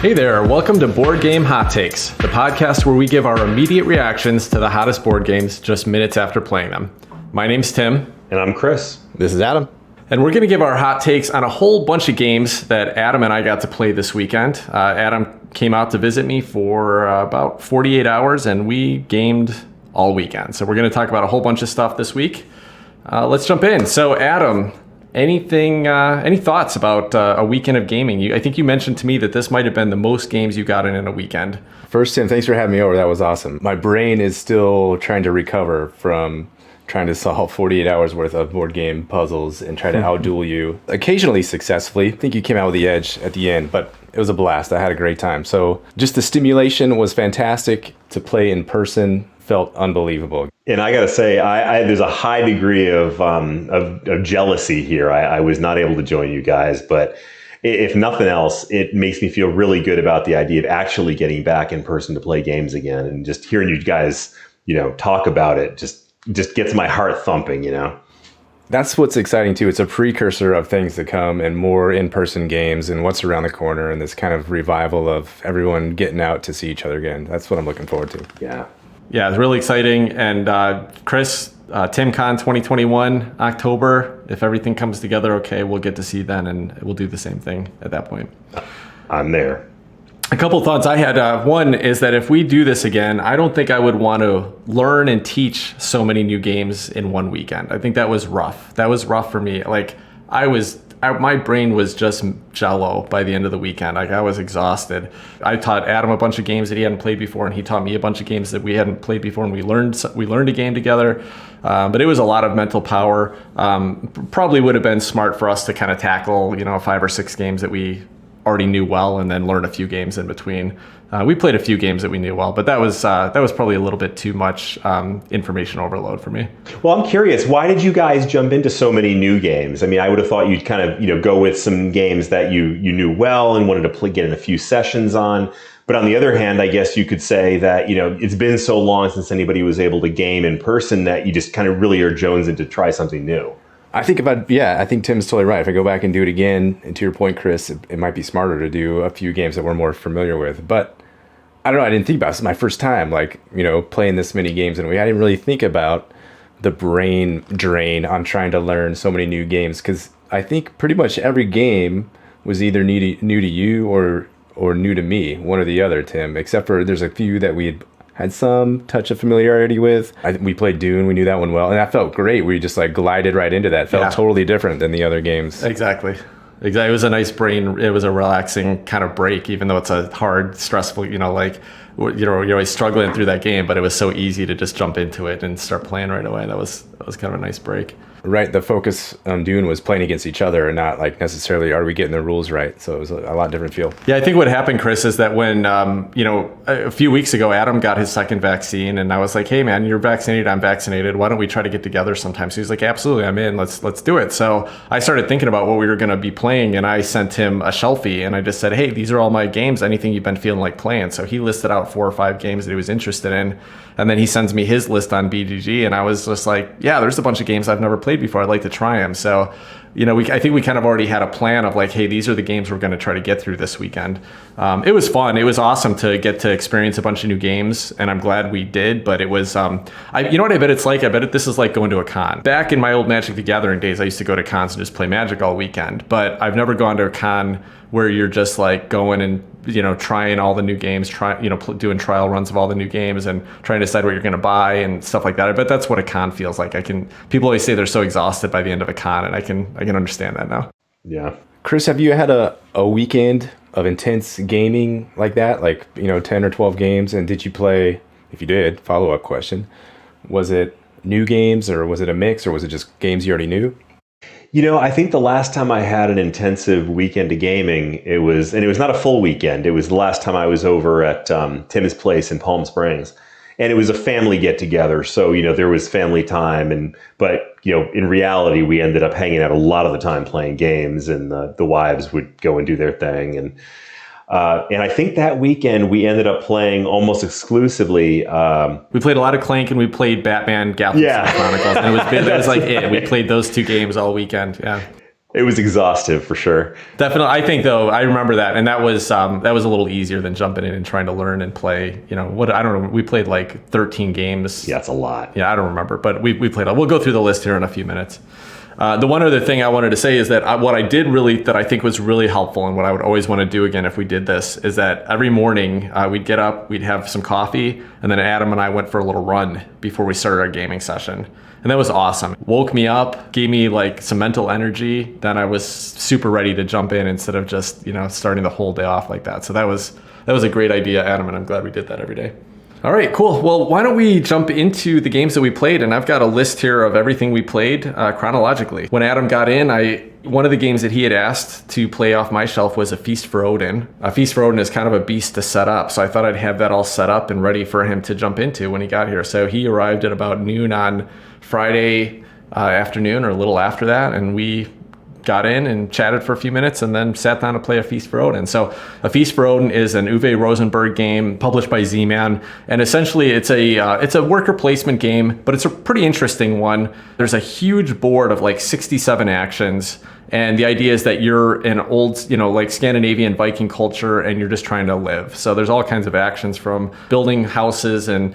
Hey there, welcome to Board Game Hot Takes, the podcast where we give our immediate reactions to the hottest board games just minutes after playing them. My name's Tim. And I'm Chris. This is Adam. And we're going to give our hot takes on a whole bunch of games that Adam and I got to play this weekend. Adam came out to visit me for about 48 hours, and we gamed all weekend. So we're going to talk about a whole bunch of stuff this week. Let's jump in. So Adam, any thoughts about a weekend of gaming? I think you mentioned to me that this might have been the most games you got in a weekend. First, Tim, thanks for having me over. That was awesome. My brain is still trying to recover from trying to solve 48 hours worth of board game puzzles and try to outduel you, occasionally successfully. I think you came out with the edge at the end, but it was a blast. I had a great time. So just the stimulation was fantastic. To play in person felt unbelievable. And I got to say, there's a high degree of jealousy here. I was not able to join you guys, but if nothing else, it makes me feel really good about the idea of actually getting back in person to play games again. And just hearing you guys, talk about it just gets my heart thumping, That's what's exciting too. It's a precursor of things to come and more in-person games and what's around the corner and this kind of revival of everyone getting out to see each other again. That's what I'm looking forward to. Yeah, it's really exciting. And Chris, TimCon 2021, October, if everything comes together okay, we'll get to see then, and we'll do the same thing at that point. I'm there. A couple thoughts I had. One is that if we do this again, I don't think I would want to learn and teach so many new games in one weekend. I think that was rough. That was rough for me. My brain was just jello by the end of the weekend. I was exhausted. I taught Adam a bunch of games that he hadn't played before, and he taught me a bunch of games that we hadn't played before, and we learned a game together. But it was a lot of mental power. Probably would have been smart for us to kind of tackle, 5 or 6 games that we already knew well, and then learn a few games in between. We played a few games that we knew well, but that was probably a little bit too much information overload for me. Well, I'm curious, why did you guys jump into so many new games? I mean, I would have thought you'd kind of go with some games that you knew well and wanted to get in a few sessions on. But on the other hand, I guess you could say that it's been so long since anybody was able to game in person that you just kind of really are jonesing to try something new. I think Tim's totally right. If I go back and do it again, and to your point, Chris, it might be smarter to do a few games that we're more familiar with. But I don't know, I didn't think about it. It's my first time, playing this many games in a week. I didn't really think about the brain drain on trying to learn so many new games, because I think pretty much every game was either new to you or new to me, one or the other, Tim, except for there's a few that we had some touch of familiarity with. We played Dune, we knew that one well, and that felt great. We just glided right into that. It felt totally different than the other games. Exactly. It was a nice brain. It was a relaxing kind of break, even though it's a hard, stressful, you're always struggling through that game, but it was so easy to just jump into it and start playing right away. That was kind of a nice break. Right, the focus on Dune was playing against each other and not necessarily are we getting the rules right. So it was a lot different feel. Yeah, I think what happened, Chris, is that when a few weeks ago Adam got his second vaccine, and I was like, hey man, you're vaccinated, I'm vaccinated, why don't we try to get together sometime? So he's like, absolutely, I'm in, let's do it. So I started thinking about what we were going to be playing, and I sent him a shelfie, and I just said, hey, these are all my games, anything you've been feeling like playing. So he listed out 4 or 5 games that he was interested in, and then he sends me his list on BGG, and I was just like, yeah, there's a bunch of games I've never played before, I'd like to try them. So I think we kind of already had a plan of hey, these are the games we're going to try to get through this weekend. It was fun. It was awesome to get to experience a bunch of new games, and I'm glad we did. But it was, you know what I bet it's like? I bet this is like going to a con. Back in my old Magic the Gathering days, I used to go to cons and just play Magic all weekend. But I've never gone to a con where you're just going and trying all the new games, doing trial runs of all the new games and trying to decide what you're going to buy and stuff like that. I bet that's what a con feels like. People always say they're so exhausted by the end of a con, and I can understand that now. Yeah. Chris, have you had a weekend of intense gaming like that? 10 or 12 games? And did you play, if you did, follow-up question, was it new games or was it a mix or was it just games you already knew? I think the last time I had an intensive weekend of gaming, it was not a full weekend. It was the last time I was over at Tim's place in Palm Springs. And it was a family get together. So, there was family time. But in reality, we ended up hanging out a lot of the time playing games, and the wives would go and do their thing. And I think that weekend we ended up playing almost exclusively. We played a lot of Clank, and we played Batman Gotham City Chronicles. And that was it. We played those 2 games all weekend. Yeah. It was exhaustive for sure. Definitely. I think though, I remember that. And that was a little easier than jumping in and trying to learn and play, I don't know. We played like 13 games. Yeah, it's a lot. Yeah, I don't remember, but we played. We'll go through the list here in a few minutes. The one other thing I wanted to say is that what I did that I think was really helpful and what I would always want to do again if we did this is that every morning we'd get up, we'd have some coffee, and then Adam and I went for a little run before we started our gaming session. And that was awesome. Woke me up, gave me like some mental energy. Then I was super ready to jump in instead of just, starting the whole day off like that. So that was a great idea, Adam, and I'm glad we did that every day. All right, cool. Well, why don't we jump into the games that we played? And I've got a list here of everything we played chronologically. When Adam got in, one of the games that he had asked to play off my shelf was A Feast for Odin. A Feast for Odin is kind of a beast to set up, so I thought I'd have that all set up and ready for him to jump into when he got here. So he arrived at about noon on Friday afternoon or a little after that, and we got in and chatted for a few minutes and then sat down to play A Feast for Odin. So A Feast for Odin is an Uwe Rosenberg game published by Z-Man, and essentially it's a worker placement game, but it's a pretty interesting one. There's a huge board of like 67 actions, and the idea is that you're an old, like Scandinavian Viking culture, and you're just trying to live. So there's all kinds of actions from building houses and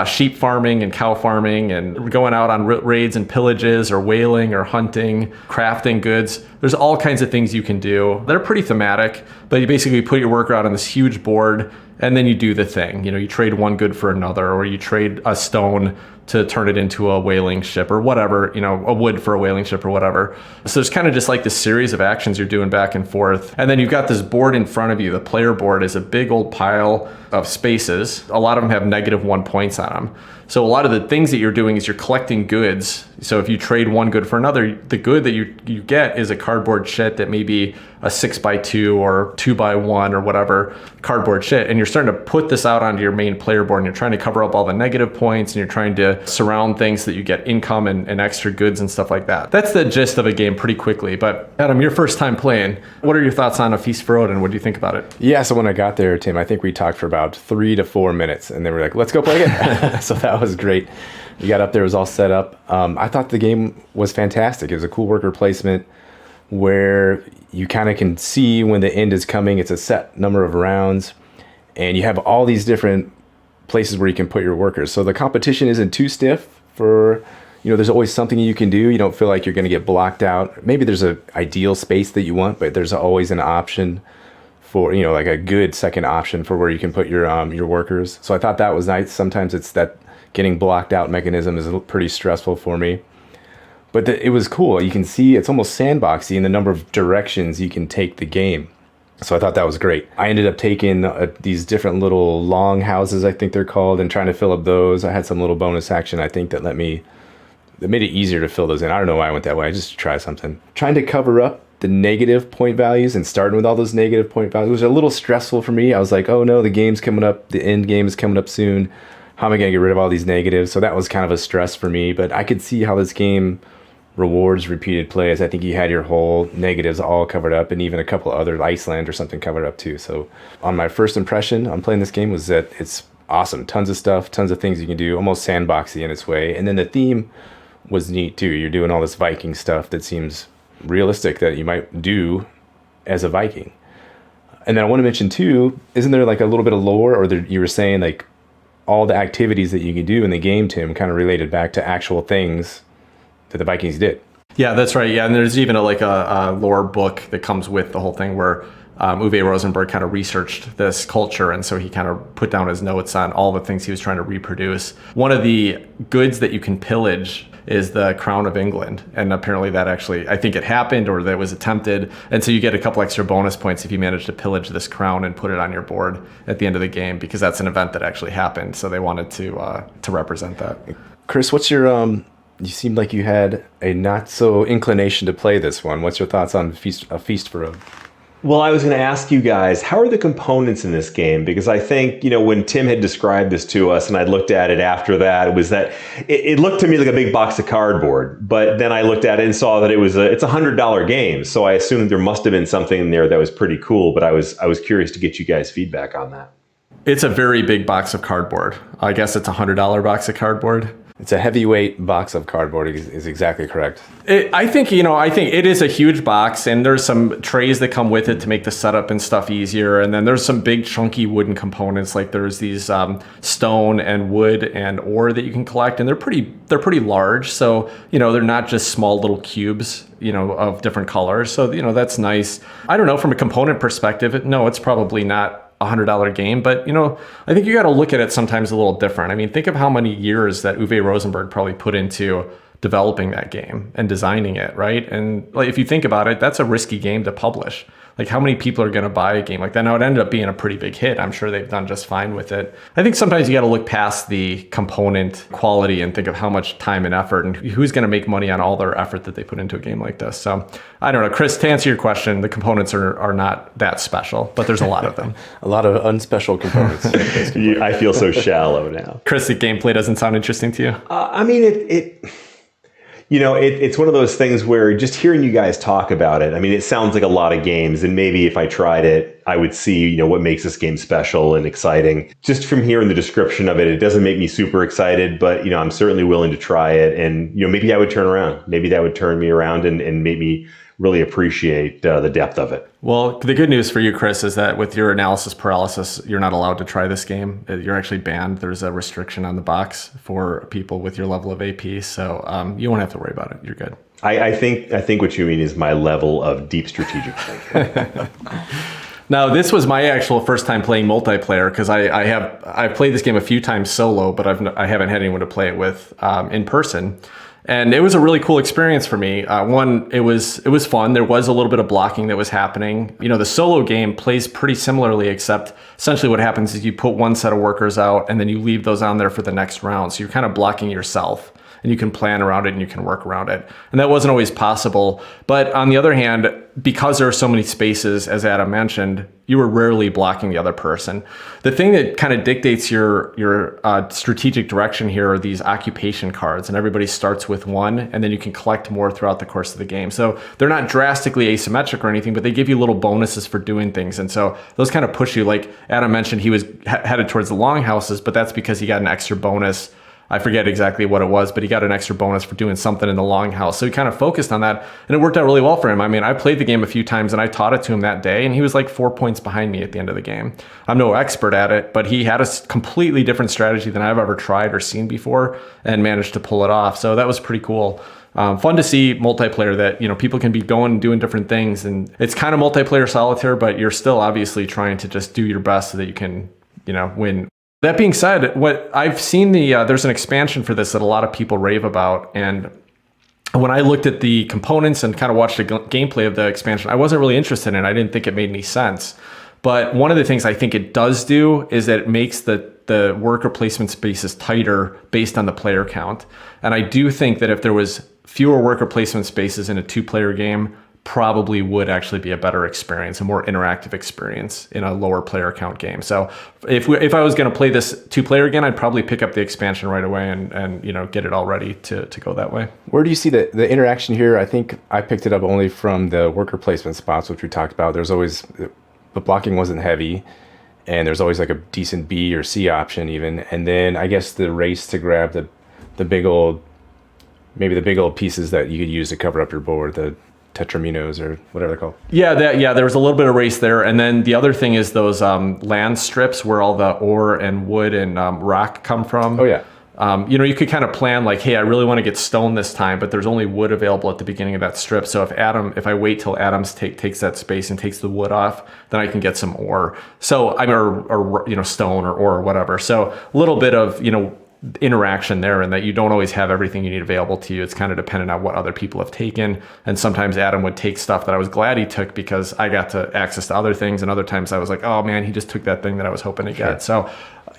sheep farming and cow farming and going out on raids and pillages or whaling or hunting, crafting goods. There's all kinds of things you can do. They're pretty thematic, but you basically put your worker out on this huge board and then you do the thing. You trade one good for another, or you trade a stone to turn it into a whaling ship or whatever, a wood for a whaling ship or whatever. So there's kind of just like this series of actions you're doing back and forth. And then you've got this board in front of you. The player board is a big old pile of spaces. A lot of them have -1 points on them. So a lot of the things that you're doing is you're collecting goods. So if you trade one good for another, the good that you get is a cardboard shit that may be a 6x2 or 2x1 or whatever cardboard shit. And you're starting to put this out onto your main player board, and you're trying to cover up all the negative points, and you're trying to surround things so that you get income and extra goods and stuff like that. That's the gist of a game pretty quickly. But Adam, your first time playing, what are your thoughts on A Feast for Odin? What do you think about it? Yeah, so when I got there, Tim, I think we talked for about 3 to 4 minutes, and then we're like, let's go play again. So that was great. We got up there, it was all set up. I thought the game was fantastic. It was a cool worker placement where you kind of can see when the end is coming. It's a set number of rounds, and you have all these different places where you can put your workers. So the competition isn't too stiff for, there's always something you can do. You don't feel like you're going to get blocked out. Maybe there's an ideal space that you want, but there's always an option for, like a good second option for where you can put your workers. So I thought that was nice. Sometimes it's that getting blocked out mechanism is pretty stressful for me. But it was cool. You can see it's almost sandboxy in the number of directions you can take the game. So I thought that was great. I ended up taking these different little long houses, I think they're called, and trying to fill up those. I had some little bonus action, I think, that made it easier to fill those in. I don't know why I went that way. I just tried something. Trying to cover up the negative point values and starting with all those negative point values was a little stressful for me. I was like, oh no, the game's coming up. The end game is coming up soon. How am I going to get rid of all these negatives? So that was kind of a stress for me. But I could see how this game rewards repeated plays. I think you had your whole negatives all covered up, and even a couple other Iceland or something covered up too. So on my first impression on playing this game was that it's awesome. Tons of stuff, tons of things you can do, almost sandboxy in its way. And then the theme was neat too. You're doing all this Viking stuff that seems realistic that you might do as a Viking. And then I want to mention too, isn't there like a little bit of lore, or you were saying like all the activities that you can do in the game, Tim, kind of related back to actual things that the Vikings did. Yeah, that's right. Yeah, and there's even a lore book that comes with the whole thing where Uwe Rosenberg kind of researched this culture, and so he kind of put down his notes on all the things he was trying to reproduce. One of the goods that you can pillage is the Crown of England, and apparently that actually, I think it happened or that was attempted, and so you get a couple extra bonus points if you manage to pillage this crown and put it on your board at the end of the game, because that's an event that actually happened, so they wanted to represent that. Chris, what's your you seemed like you had a not so inclination to play this one. What's your thoughts on A Feast for Odin? Well, I was going to ask you guys, how are the components in this game? Because I think, when Tim had described this to us and I looked at it after that, it was that it looked to me like a big box of cardboard. But then I looked at it and saw that it's $100 game. So I assumed there must have been something in there that was pretty cool. But I was curious to get you guys' feedback on that. It's a very big box of cardboard. I guess it's a $100 box of cardboard. It's a heavyweight box of cardboard is exactly correct. I think it is a huge box, and there's some trays that come with it to make the setup and stuff easier. And then there's some big chunky wooden components, like there's these stone and wood and ore that you can collect, and they're pretty large. So they're not just small little cubes, of different colors. So that's nice. I don't know, from a component perspective, no, it's probably not $100 game, but I think you got to look at it sometimes a little different. I mean, think of how many years that Uwe Rosenberg probably put into developing that game and designing it, right? And like, if you think about it, that's a risky game to publish. Like, how many people are going to buy a game like that? Now, it ended up being a pretty big hit. I'm sure they've done just fine with it. I think sometimes you got to look past the component quality and think of how much time and effort and who's going to make money on all their effort that they put into a game like this. So I don't know, Chris, to answer your question, the components are not that special, but there's a lot of them. A lot of unspecial components. I feel so shallow now. Chris, the gameplay doesn't sound interesting to you? I mean, it's one of those things where just hearing you guys talk about it, I mean, it sounds like a lot of games, and maybe if I tried it, I would see, what makes this game special and exciting. Just from hearing the description of it, it doesn't make me super excited, but, I'm certainly willing to try it. And, maybe I would turn around. Maybe that would turn me around and make me really appreciate the depth of it. Well, the good news for you, Chris, is that with your analysis paralysis, you're not allowed to try this game. You're actually banned. There's a restriction on the box for people with your level of AP, so you won't have to worry about it. You're good. I think what you mean is my level of deep strategic thinking. Now, this was my actual first time playing multiplayer, because I've played this game a few times solo, but I haven't had anyone to play it with in person. And it was a really cool experience for me. One, it was fun. There was a little bit of blocking that was happening. The solo game plays pretty similarly, except essentially what happens is you put one set of workers out and then you leave those on there for the next round. So you're kind of blocking yourself, and you can plan around it and you can work around it. And that wasn't always possible. But on the other hand, because there are so many spaces, as Adam mentioned, you were rarely blocking the other person. The thing that kind of dictates your strategic direction here are these occupation cards, and everybody starts with one, and then you can collect more throughout the course of the game. So they're not drastically asymmetric or anything, but they give you little bonuses for doing things. And so those kind of push you. Like Adam mentioned, he was headed towards the longhouses, but that's because he got an extra bonus. I forget exactly what it was, but he got an extra bonus for doing something in the longhouse. So he kind of focused on that, and it worked out really well for him. I mean, I played the game a few times and I taught it to him that day, and he was like 4 points behind me at the end of the game. I'm no expert at it, but he had a completely different strategy than I've ever tried or seen before and managed to pull it off. So that was pretty cool. Fun to see multiplayer that, people can be going and doing different things. And it's kind of multiplayer solitaire, but you're still obviously trying to just do your best so that you can, win. That being said, what I've seen there's an expansion for this that a lot of people rave about, and when I looked at the components and kind of watched the gameplay of the expansion, I wasn't really interested in it. I didn't think it made any sense. But one of the things I think it does do is that it makes the worker placement spaces tighter based on the player count. And I do think that if there was fewer worker placement spaces in a 2-player game, probably would actually be a better experience, a more interactive experience in a lower player count game. So if I was going to play this 2-player again, I'd probably pick up the expansion right away and get it all ready to go that way. Where do you see the interaction here? I think I picked it up only from the worker placement spots, which we talked about. There's always, the blocking wasn't heavy, and there's always like a decent B or C option even. And then I guess the race to grab the big old pieces that you could use to cover up your board, the tetraminos or whatever they're called. Yeah, there was a little bit of race there. And then the other thing is those land strips where all the ore and wood and rock come from. Oh, yeah. You could kind of plan like, hey, I really want to get stone this time, but there's only wood available at the beginning of that strip. So if I wait till Adams takes that space and takes the wood off, then I can get some ore. So or stone or ore or whatever. So a little bit of, interaction there, and that you don't always have everything you need available to you. It's kind of dependent on what other people have taken. And sometimes Adam would take stuff that I was glad he took because I got to access to other things. And other times I was like, oh man, he just took that thing that I was hoping to get. So,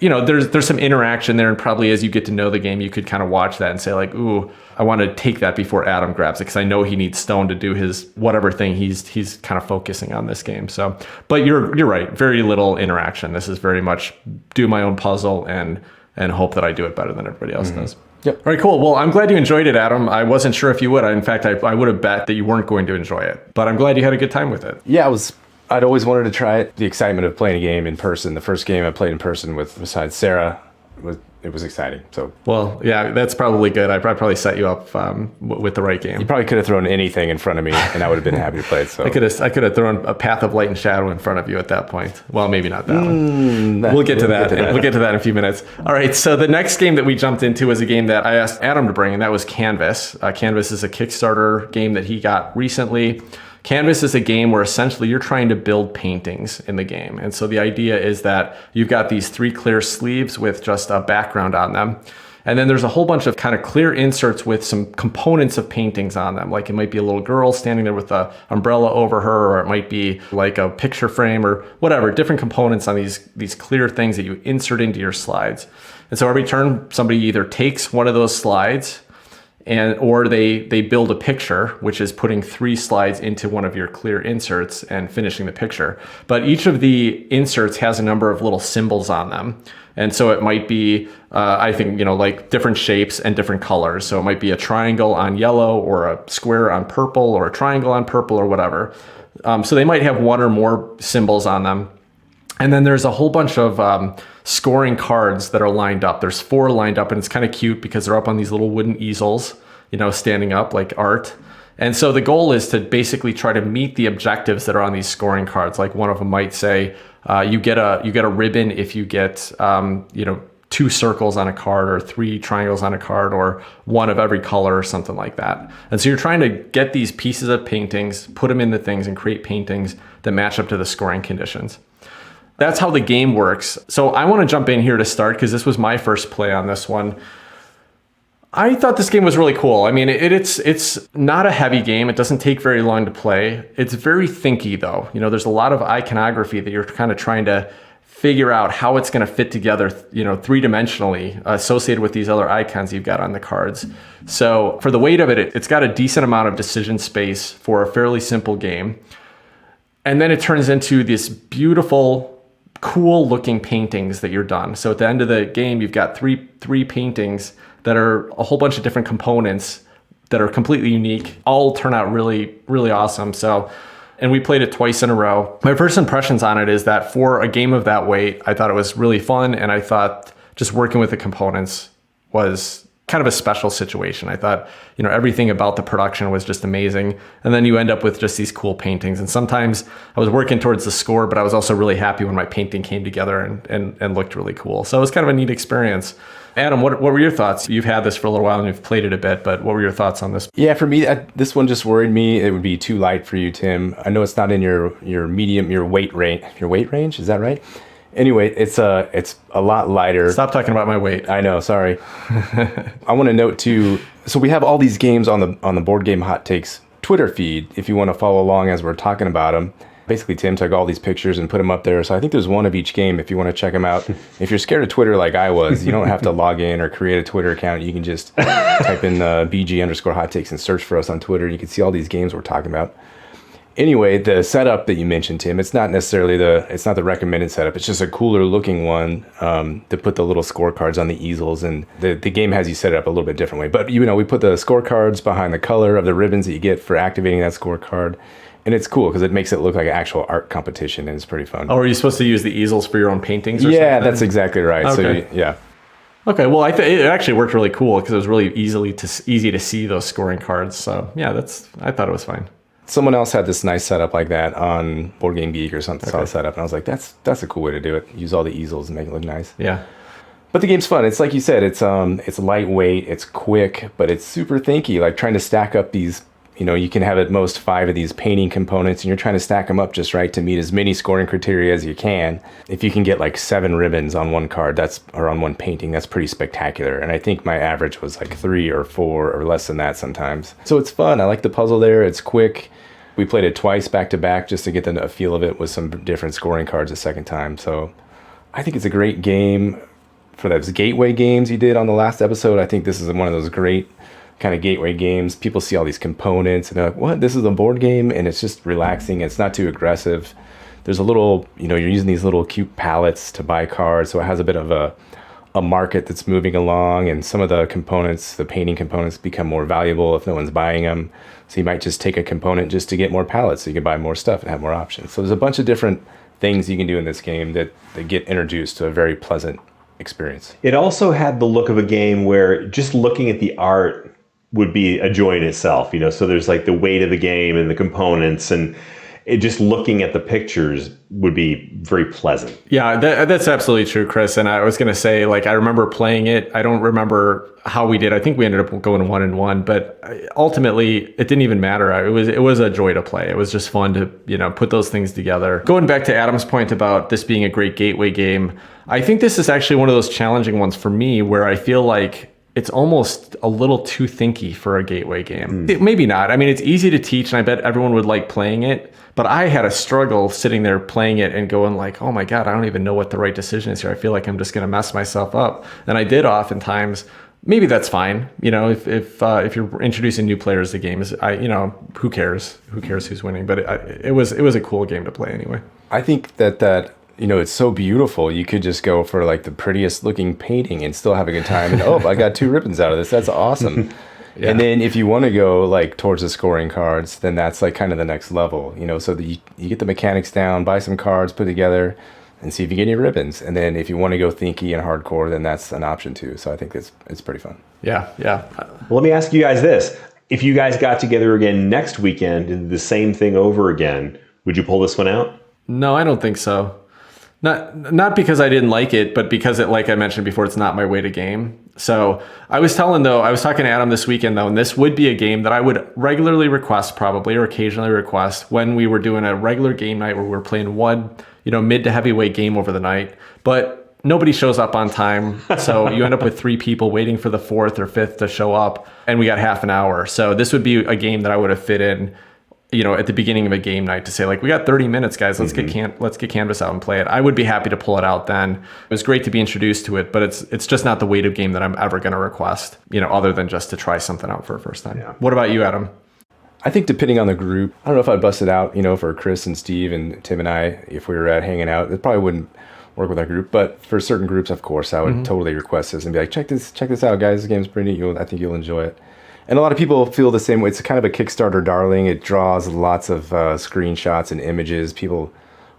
there's some interaction there, and probably as you get to know the game, you could kind of watch that and say like, ooh, I want to take that before Adam grabs it because I know he needs stone to do his whatever thing he's kind of focusing on this game. So, but you're right, very little interaction. This is very much do my own puzzle and hope that I do it better than everybody else does. Yep. All right, cool. Well, I'm glad you enjoyed it, Adam. I wasn't sure if you would. In fact, I would have bet that you weren't going to enjoy it, but I'm glad you had a good time with it. Yeah, I'd always wanted to try it. The excitement of playing a game in person. The first game I played in person besides Sarah, it was exciting. So Well, yeah, that's probably good. I probably set you up with the right game. you probably could have thrown anything in front of me, and I would have been happy to play it. So I could have thrown a Path of Light and Shadow in front of you at that point. Well, maybe not that one. We'll get to that. We'll get to that in a few minutes. All right. So the next game that we jumped into was a game that I asked Adam to bring, and that was Canvas. Canvas is a Kickstarter game that he got recently. Canvas is a game where essentially you're trying to build paintings in the game. And so the idea is that you've got these 3 clear sleeves with just a background on them. And then there's a whole bunch of kind of clear inserts with some components of paintings on them. Like it might be a little girl standing there with an umbrella over her, or it might be like a picture frame or whatever, different components on these clear things that you insert into your slides. And so every turn, somebody either takes one of those slides or they build a picture, which is putting 3 slides into one of your clear inserts and finishing the picture. But each of the inserts has a number of little symbols on them. And so it might be, I think, like different shapes and different colors. So it might be a triangle on yellow, or a square on purple, or a triangle on purple, or whatever. So they might have 1 or more symbols on them. And then there's a whole bunch of scoring cards that are lined up. There's 4 lined up, and it's kind of cute because they're up on these little wooden easels, standing up like art. And so the goal is to basically try to meet the objectives that are on these scoring cards. Like one of them might say, you get a ribbon if you get 2 circles on a card, or 3 triangles on a card, or 1 of every color, or something like that. And so you're trying to get these pieces of paintings, put them into things, and create paintings that match up to the scoring conditions. That's how the game works. So I want to jump in here to start because this was my first play on this one. I thought this game was really cool. I mean, it's not a heavy game. It doesn't take very long to play. It's very thinky, though. There's a lot of iconography that you're kind of trying to figure out how it's going to fit together, 3-dimensionally, associated with these other icons you've got on the cards. So for the weight of it, it's got a decent amount of decision space for a fairly simple game. And then it turns into this beautiful, cool looking paintings that you're done. So at the end of the game, you've got three paintings that are a whole bunch of different components that are completely unique, all turn out really, really awesome. And we played it twice in a row. My first impressions on it is that for a game of that weight, I thought it was really fun. And I thought just working with the components was kind of a special situation. I thought, everything about the production was just amazing. And then you end up with just these cool paintings. And sometimes I was working towards the score, but I was also really happy when my painting came together and looked really cool. So it was kind of a neat experience. Adam, what were your thoughts? You've had this for a little while and you've played it a bit, but what were your thoughts on this? Yeah, for me, this one just worried me. It would be too light for you, Tim. I know it's not in your medium, your weight range. Your weight range, is that right? Anyway, it's a lot lighter. Stop talking about my weight. I know, sorry. I want to note too, so we have all these games on the Board Game Hot Takes Twitter feed if you want to follow along as we're talking about them. Basically, Tim took all these pictures and put them up there. So I think there's one of each game if you want to check them out. If you're scared of Twitter like I was, you don't have to log in or create a Twitter account. You can just type in BG_hot takes and search for us on Twitter. You can see all these games we're talking about. Anyway, the setup that you mentioned, Tim, it's not necessarily it's not the recommended setup. It's just a cooler looking one to put the little scorecards on the easels. And the game has you set it up a little bit differently. But, we put the scorecards behind the color of the ribbons that you get for activating that scorecard. And it's cool because it makes it look like an actual art competition, and it's pretty fun. Oh, are you supposed to use the easels for your own paintings or yeah, something? That's exactly right. Okay. So, yeah. Okay, well, it actually worked really cool because it was really easy to see those scoring cards. So, yeah, I thought it was fine. Someone else had this nice setup like that on Board Game Geek or something. Saw the setup, and I was like, that's a cool way to do it. Use all the easels and make it look nice. Yeah. But the game's fun. It's like you said, it's lightweight, it's quick, but it's super thinky. Like trying to stack up these, you can have at most 5 of these painting components, and you're trying to stack them up just right to meet as many scoring criteria as you can. If you can get like 7 ribbons on one card, or on one painting, that's pretty spectacular. And I think my average was like 3 or 4 or less than that sometimes. So it's fun. I like the puzzle there. It's quick. We played it twice back to back just to get a feel of it with some different scoring cards a second time. So I think it's a great game for those gateway games you did on the last episode. I think this is one of those great kind of gateway games. People see all these components and they're like, what? This is a board game? And it's just relaxing. It's not too aggressive. There's a little, you're using these little cute palettes to buy cards. So it has a bit of a market that's moving along, and some of the components, the painting components, become more valuable if no one's buying them. So you might just take a component just to get more palettes so you can buy more stuff and have more options. So there's a bunch of different things you can do in this game that get introduced to a very pleasant experience. It also had the look of a game where just looking at the art would be a joy in itself, so there's like the weight of the game and the components, and it just looking at the pictures would be very pleasant. Yeah, that's absolutely true, Chris. And I was going to say, like, I remember playing it. I don't remember how we did. I think we ended up going 1-1, but ultimately it didn't even matter. It was a joy to play. It was just fun to, put those things together. Going back to Adam's point about this being a great gateway game, I think this is actually one of those challenging ones for me where I feel like it's almost a little too thinky for a gateway game. Maybe not. I mean, it's easy to teach, and I bet everyone would like playing it. But I had a struggle sitting there playing it and going like, oh my God, I don't even know what the right decision is here. I feel like I'm just going to mess myself up. And I did oftentimes. Maybe that's fine. If you're introducing new players to games, who cares? Who cares who's winning? But it was a cool game to play anyway. I think that it's so beautiful. You could just go for like the prettiest looking painting and still have a good time. And I got 2 ribbons out of this. That's awesome. Yeah. And then if you want to go like towards the scoring cards, then that's like kind of the next level, so that you get the mechanics down, buy some cards, put together, and see if you get any ribbons. And then if you want to go thinky and hardcore, then that's an option too. So I think it's pretty fun. Yeah. Well, let me ask you guys this. If you guys got together again next weekend and did the same thing over again, would you pull this one out? No, I don't think so. Not because I didn't like it, but because like I mentioned before, it's not my way to game. So I was talking to Adam this weekend though, and this would be a game that I would regularly request probably, or occasionally request when we were doing a regular game night where we were playing one, mid to heavyweight game over the night, but nobody shows up on time. So you end up with 3 people waiting for the 4th or 5th to show up, and we got half an hour. So this would be a game that I would have fit in, at the beginning of a game night to say like, we got 30 minutes, guys. Let's get Canvas out and play it. I would be happy to pull it out then. It was great to be introduced to it, but it's just not the weight of game that I'm ever going to request, other than just to try something out for a first time. Yeah. What about you, Adam? I think depending on the group, I don't know if I'd bust it out, for Chris and Steve and Tim and I, if we were hanging out, it probably wouldn't work with our group. But for certain groups, of course, I would totally request this and be like, check this out, guys. This game's pretty neat. I think you'll enjoy it. And a lot of people feel the same way. It's kind of a Kickstarter darling. It draws lots of screenshots and images. People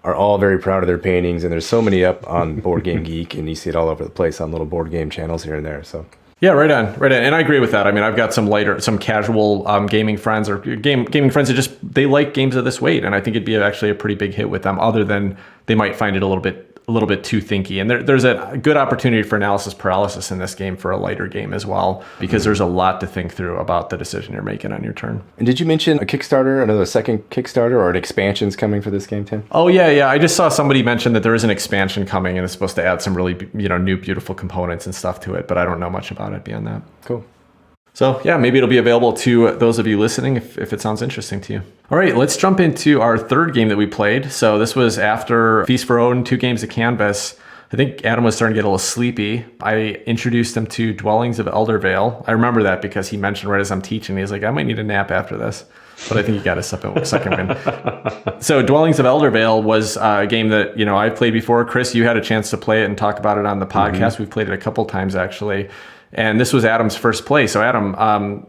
are all very proud of their paintings, and there's so many up on Board Game Geek, and you see it all over the place on little board game channels here and there. So yeah, right on. And I agree with that. I mean, I've got some casual gaming friends or gaming friends that they like games of this weight, and I think it'd be actually a pretty big hit with them. Other than they might find it a little bit too thinky. And there's a good opportunity for analysis paralysis in this game for a lighter game as well, because there's a lot to think through about the decision you're making on your turn. And did you mention a Kickstarter, another second Kickstarter, or an expansion's coming for this game, Tim? Oh, yeah. I just saw somebody mention that there is an expansion coming, and it's supposed to add some really, new, beautiful components and stuff to it, but I don't know much about it beyond that. Cool. So yeah, maybe it'll be available to those of you listening if it sounds interesting to you. All right, let's jump into our third game that we played. So this was after Feast for Odin, 2 games of Canvas. I think Adam was starting to get a little sleepy. I introduced him to Dwellings of Eldervale. I remember that because he mentioned right as I'm teaching, he's like, I might need a nap after this. But I think he got a second win. So Dwellings of Eldervale was a game that, I've played before. Chris, you had a chance to play it and talk about it on the podcast. We've played it a couple times actually. And this was Adam's first play. So Adam,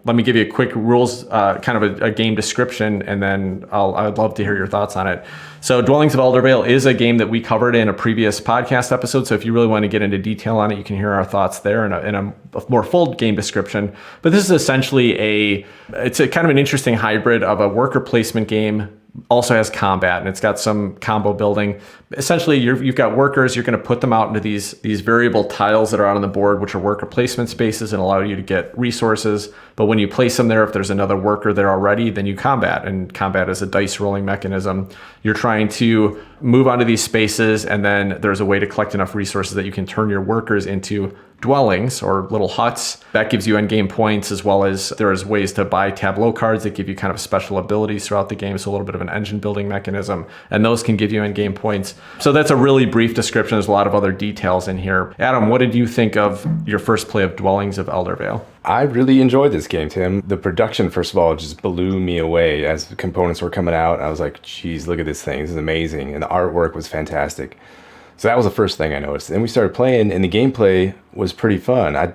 let me give you a quick rules, kind of a game description, and then I'd love to hear your thoughts on it. So Dwellings of Eldervale is a game that we covered in a previous podcast episode. So if you really want to get into detail on it, you can hear our thoughts there in a more full game description. But this is essentially it's a kind of an interesting hybrid of a worker placement game. Also has combat, and it's got some combo building. Essentially, you've got workers. You're going to put them out into these variable tiles that are out on the board, which are worker placement spaces and allow you to get resources. But when you place them there, if there's another worker there already, then you combat. And combat is a dice rolling mechanism. You're trying to move onto these spaces, and then there's a way to collect enough resources that you can turn your workers into dwellings or little huts. That gives you end game points, as well as there's ways to buy tableau cards that give you kind of special abilities throughout the game. So a little bit of an engine building mechanism, and those can give you end game points. So that's a really brief description. There's a lot of other details in here. Adam, what did you think of your first play of Dwellings of Eldervale? I really enjoyed this game, Tim. The production, first of all, just blew me away as the components were coming out. I was like, geez, look at this thing. This is amazing. And the artwork was fantastic. So that was the first thing I noticed. Then we started playing, and the gameplay was pretty fun.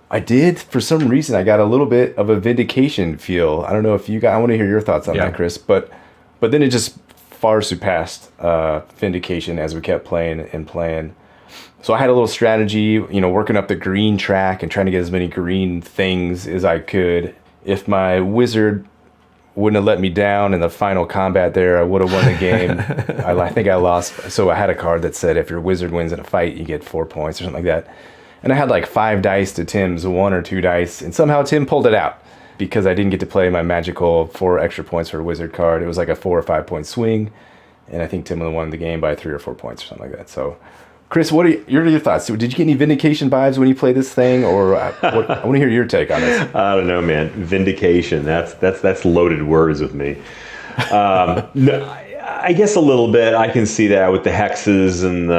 I did, for some reason, I got a little bit of a Vindication feel. I don't know if you got, I want to hear your thoughts on that, Chris. But then it just far surpassed Vindication as we kept playing and playing. So I had a little strategy, working up the green track and trying to get as many green things as I could. If my wizard wouldn't have let me down in the final combat there, I would have won the game. I think I lost. So I had a card that said if your wizard wins in a fight, you get 4 points or something like that. And I had like 5 dice to Tim's 1 or 2 dice. And somehow Tim pulled it out because I didn't get to play my magical 4 extra points for a wizard card. It was like a 4 or 5 point swing. And I think Tim won the game by 3 or 4 points or something like that. So, Chris, what are your thoughts? Did you get any vindication vibes when you play this thing, or I want to hear your take on this? I don't know, man. Vindication. That's loaded words with me. No, I guess a little bit. I can see that with the hexes and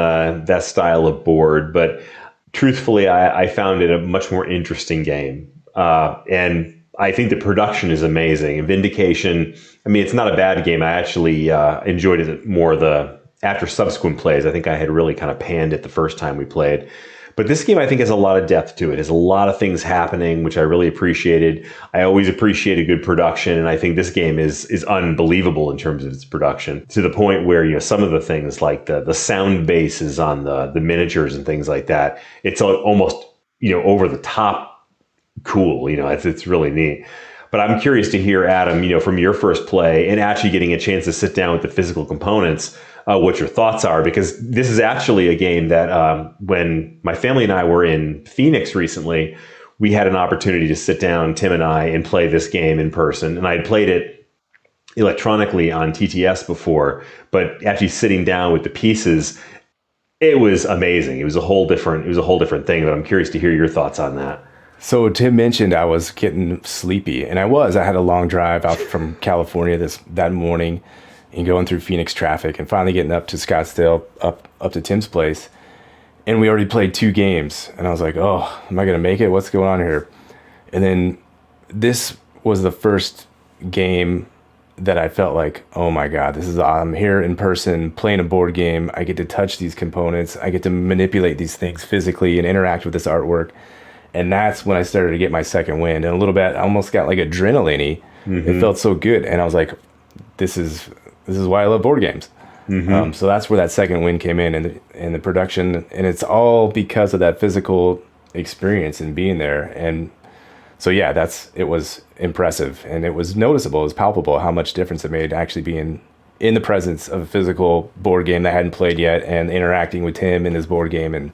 that style of board. But truthfully, I found it a much more interesting game. And I think the production is amazing. Vindication, I mean, it's not a bad game. I actually enjoyed it more after subsequent plays. I think I had really kind of panned it the first time we played. But this game, I think, has a lot of depth to it. Has a lot of things happening, which I really appreciated. I always appreciate a good production, and I think this game is unbelievable in terms of its production, to the point where some of the things like the sound bases on the miniatures and things like that, it's almost over the top cool. It's really neat. But I'm curious to hear, Adam, from your first play and actually getting a chance to sit down with the physical components, what your thoughts are, because this is actually a game that when my family and I were in Phoenix recently, we had an opportunity to sit down, Tim and I, and play this game in person. And I had played it electronically on TTS before, but actually sitting down with the pieces, it was amazing. It was a whole different thing. But I'm curious to hear your thoughts on that. So Tim mentioned I was getting sleepy, and I had a long drive out from California that morning, and going through Phoenix traffic, and finally getting up to Scottsdale, up to Tim's place. And we already played 2 games, and I was like, oh, am I going to make it? What's going on here? And then this was the first game that I felt like, oh my God, I'm here in person playing a board game. I get to touch these components. I get to manipulate these things physically and interact with this artwork. And that's when I started to get my second wind. And a little bit, I almost got like adrenaline-y. Mm-hmm. It felt so good. And I was like, this is why I love board games. Mm-hmm. So that's where that second wind came in, and the production. And it's all because of that physical experience and being there. And so, yeah, it was impressive. And it was noticeable. It was palpable how much difference it made actually being in the presence of a physical board game that I hadn't played yet, and interacting with Tim in this board game and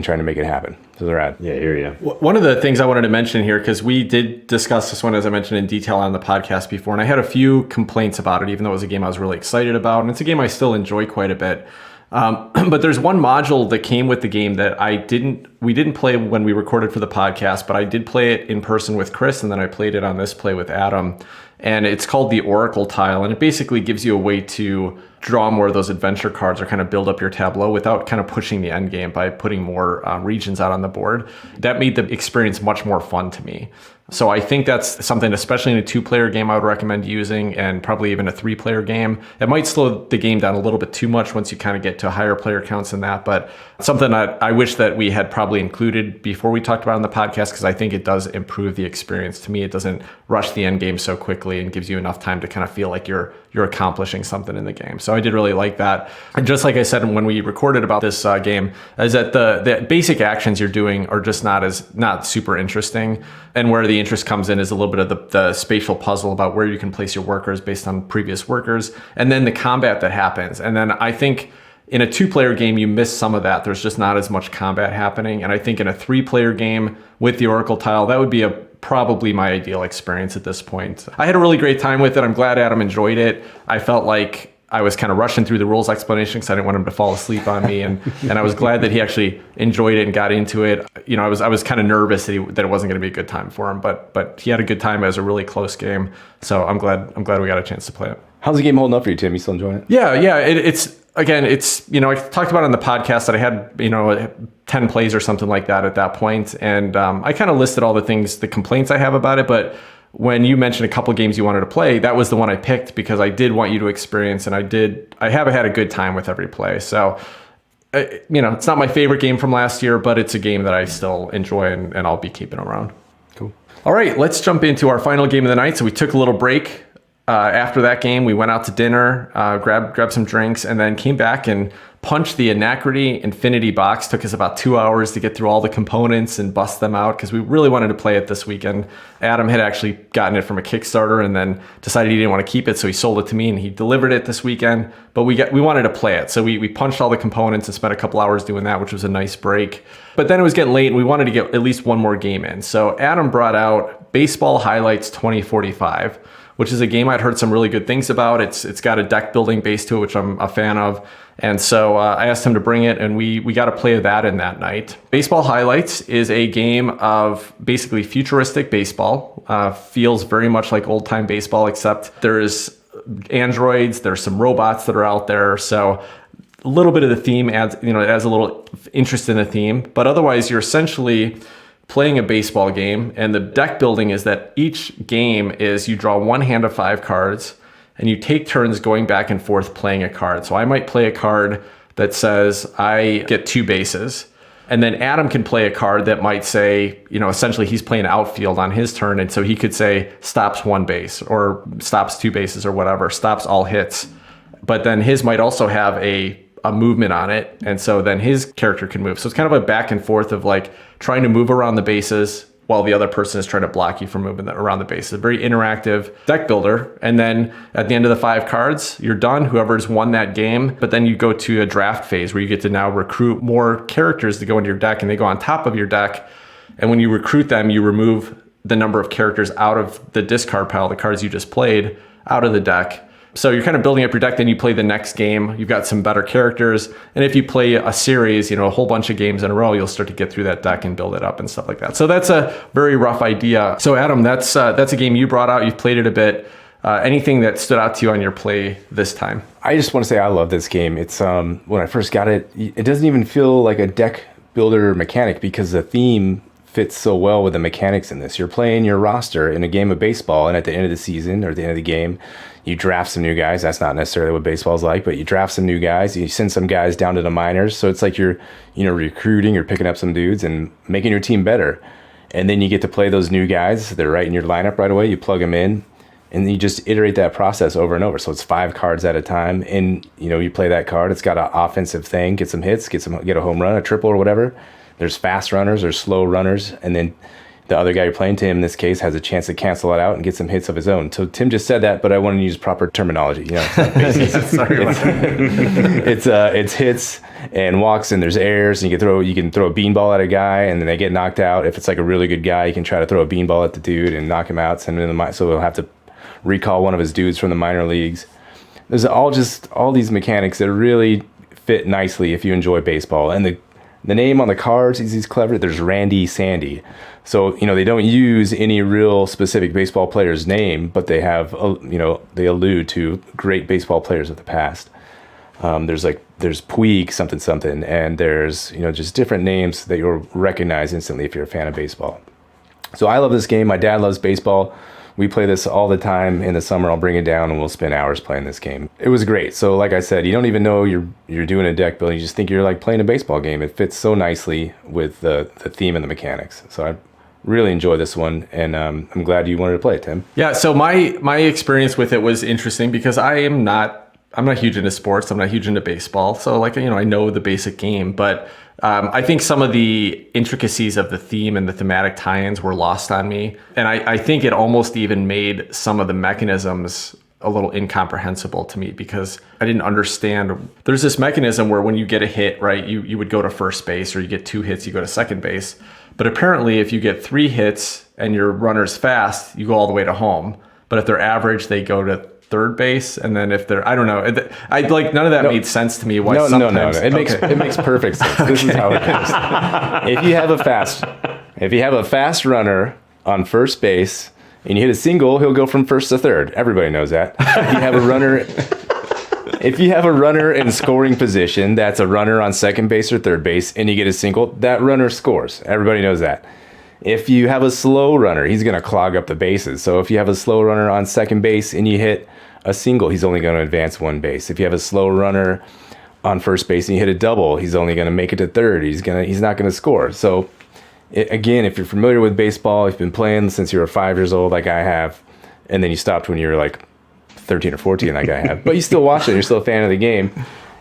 trying to make it happen. So they're rad. Yeah, I hear you. One of the things I wanted to mention here, because we did discuss this one, as I mentioned, in detail on the podcast before, and I had a few complaints about it, even though it was a game I was really excited about, and it's a game I still enjoy quite a bit. But there's one module that came with the game that we didn't play when we recorded for the podcast, but I did play it in person with Chris, and then I played it on this play with Adam. And it's called the Oracle Tile, and it basically gives you a way to draw more of those adventure cards or kind of build up your tableau without kind of pushing the end game by putting more regions out on the board. That made the experience much more fun to me. So I think that's something, especially in a 2-player game, I would recommend using, and probably even a 3-player game. It might slow the game down a little bit too much once you kind of get to higher player counts than that, but something that I wish that we had probably included before we talked about it on the podcast, because I think it does improve the experience. To me, it doesn't rush the end game so quickly and gives you enough time to kind of feel like you're accomplishing something in the game. So I did really like that. And just like I said when we recorded about this game, is that the basic actions you're doing are just not super interesting. And where the interest comes in is a little bit of the spatial puzzle about where you can place your workers based on previous workers, and then the combat that happens. And then I think in a 2-player game, you miss some of that. There's just not as much combat happening. And I think in a 3-player game with the Oracle Tile, that would be probably my ideal experience at this point. I had a really great time with it. I'm glad Adam enjoyed it. I felt like I was kind of rushing through the rules explanation because I didn't want him to fall asleep on me, and I was glad that he actually enjoyed it and got into it. I was kind of nervous that it wasn't going to be a good time for him, but he had a good time. It was a really close game, so I'm glad we got a chance to play it. How's the game holding up for you, Tim? You still enjoying it? Yeah. It's I talked about it on the podcast that I had 10 plays or something like that at that point, and I kind of listed all the complaints I have about it, but when you mentioned a couple games you wanted to play, that was the one I picked because I did want you to experience, and I have had a good time with every play. So, it's not my favorite game from last year, but it's a game that I still enjoy, and I'll be keeping around. Cool. All right, let's jump into our final game of the night. So we took a little break After that game, we went out to dinner, grabbed some drinks, and then came back and punched the Anachrony Infinity box. Took us about 2 hours to get through all the components and bust them out because we really wanted to play it this weekend. Adam had actually gotten it from a Kickstarter and then decided he didn't want to keep it, so he sold it to me and he delivered it this weekend. But we wanted to play it, so we punched all the components and spent a couple hours doing that, which was a nice break. But then it was getting late and we wanted to get at least one more game in. So Adam brought out Baseball Highlights 2045, which is a game I'd heard some really good things about. It's got a deck building base to it, which I'm a fan of. And so I asked him to bring it, and we got a play of that in that night. Baseball Highlights is a game of basically futuristic baseball. Feels very much like old-time baseball, except there's androids, there's some robots that are out there. So a little bit of the theme adds a little interest in the theme. But otherwise, you're essentially playing a baseball game, and the deck building is that each game is you draw one hand of 5 cards, and you take turns going back and forth playing a card. So I might play a card that says I get 2 bases, and then Adam can play a card that might say, essentially he's playing outfield on his turn, and so he could say stops 1 base or stops 2 bases or whatever, stops all hits. But then his might also have a movement on it, and so then his character can move. So it's kind of a back and forth of like trying to move around the bases while the other person is trying to block you from moving around the bases. A very interactive deck builder. And then at the end of the 5 cards, you're done. Whoever's won that game, but then you go to a draft phase where you get to now recruit more characters to go into your deck, and they go on top of your deck. And when you recruit them, you remove the number of characters out of the discard pile, the cards you just played, out of the deck. So you're kind of building up your deck, then you play the next game, you've got some better characters. And if you play a series, a whole bunch of games in a row, you'll start to get through that deck and build it up and stuff like that. So that's a very rough idea. So Adam, that's a game you brought out, you've played it a bit. Anything that stood out to you on your play this time? I just want to say I love this game. It's when I first got it, it doesn't even feel like a deck builder mechanic because the theme fits so well with the mechanics in this. You're playing your roster in a game of baseball, and at the end of the season or at the end of the game, you draft some new guys. That's not necessarily what baseball's like, but you draft some new guys. You send some guys down to the minors. So it's like you're, recruiting, you're picking up some dudes and making your team better. And then you get to play those new guys. They're right in your lineup right away. You plug them in, and you just iterate that process over and over. So it's 5 cards at a time. And, you play that card. It's got an offensive thing. Get some hits, get a home run, a triple or whatever. There's fast runners, there's slow runners, and then the other guy you're playing, Tim, in this case, has a chance to cancel it out and get some hits of his own. So Tim just said that, but I want to use proper terminology. It's hits and walks, and there's airs, and you can throw a beanball at a guy, and then they get knocked out. If it's like a really good guy, you can try to throw a beanball at the dude and knock him out, send him in the so he'll have to recall one of his dudes from the minor leagues. There's all these mechanics that really fit nicely if you enjoy baseball, and the name on the cards is clever. There's Randy Sandy. So, they don't use any real specific baseball player's name, but they have, they allude to great baseball players of the past. There's Puig something, and there's, just different names that you'll recognize instantly if you're a fan of baseball. So I love this game. My dad loves baseball. We play this all the time. In the summer, I'll bring it down and we'll spend hours playing this game. It was great. So like I said, you don't even know you're doing a deck building. You just think you're like playing a baseball game. It fits so nicely with the theme and the mechanics. So I really enjoy this one, and I'm glad you wanted to play it, Tim. Yeah, so my experience with it was interesting because I'm not huge into sports. I'm not huge into baseball. So I know the basic game, but I think some of the intricacies of the theme and the thematic tie-ins were lost on me. And I think it almost even made some of the mechanisms a little incomprehensible to me because I didn't understand. There's this mechanism where when you get a hit, right, you would go to first base, or you get 2 hits, you go to second base. But apparently if you get 3 hits and your runner's fast, you go all the way to home. But if they're average, they go to third base, and then if they're, I don't know, none of that made sense to me. Why? No. It makes perfect sense. Okay. This is how it goes. If you have a fast runner on first base and you hit a single, he'll go from first to third. Everybody knows that. If you have a runner in scoring position, that's a runner on second base or third base, and you get a single, that runner scores. Everybody knows that. If you have a slow runner, he's going to clog up the bases. So if you have a slow runner on second base and you hit a single, he's only going to advance 1 base. If you have a slow runner on first base and you hit a double, he's only going to make it to third. He's not going to score. So again, if you're familiar with baseball, if you've been playing since you were 5 years old, like I have, and then you stopped when you were like 13 or 14 like I have, but you still watch it. You're still a fan of the game.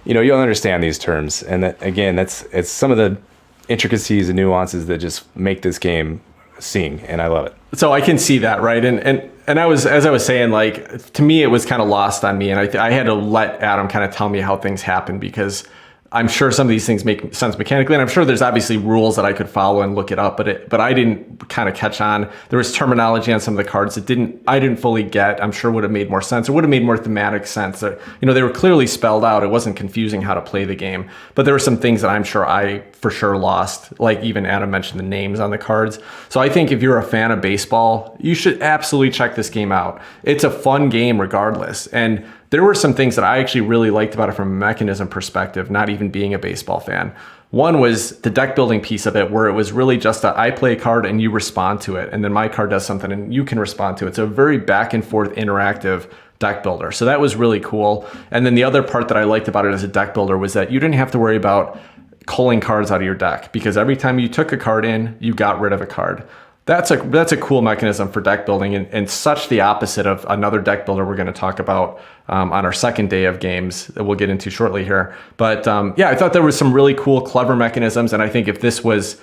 You'll understand these terms. And that, again, it's some of the intricacies and nuances that just make this game sing, and I love it. So I can see that, right? And I was, as I was saying, like, to me, it was kind of lost on me, and I had to let Adam kind of tell me how things happen, because I'm sure some of these things make sense mechanically, and I'm sure there's obviously rules that I could follow and look it up, but I didn't kind of catch on. There was terminology on some of the cards that I didn't fully get. I'm sure would have made more sense, or would have made more thematic sense. They were clearly spelled out. It wasn't confusing how to play the game, but there were some things that I'm sure I for sure lost. Like even Adam mentioned the names on the cards. So I think if you're a fan of baseball, you should absolutely check this game out. It's a fun game regardless, and there were some things that I actually really liked about it from a mechanism perspective, not even being a baseball fan. One was the deck building piece of it, where it was really just I play a card and you respond to it, and then my card does something and you can respond to it. So a very back and forth interactive deck builder. So that was really cool. And then the other part that I liked about it as a deck builder was that you didn't have to worry about culling cards out of your deck, because every time you took a card in, you got rid of a card. That's a cool mechanism for deck building, and such the opposite of another deck builder we're going to talk about on our second day of games that we'll get into shortly here. But I thought there was some really cool, clever mechanisms, and I think if this was,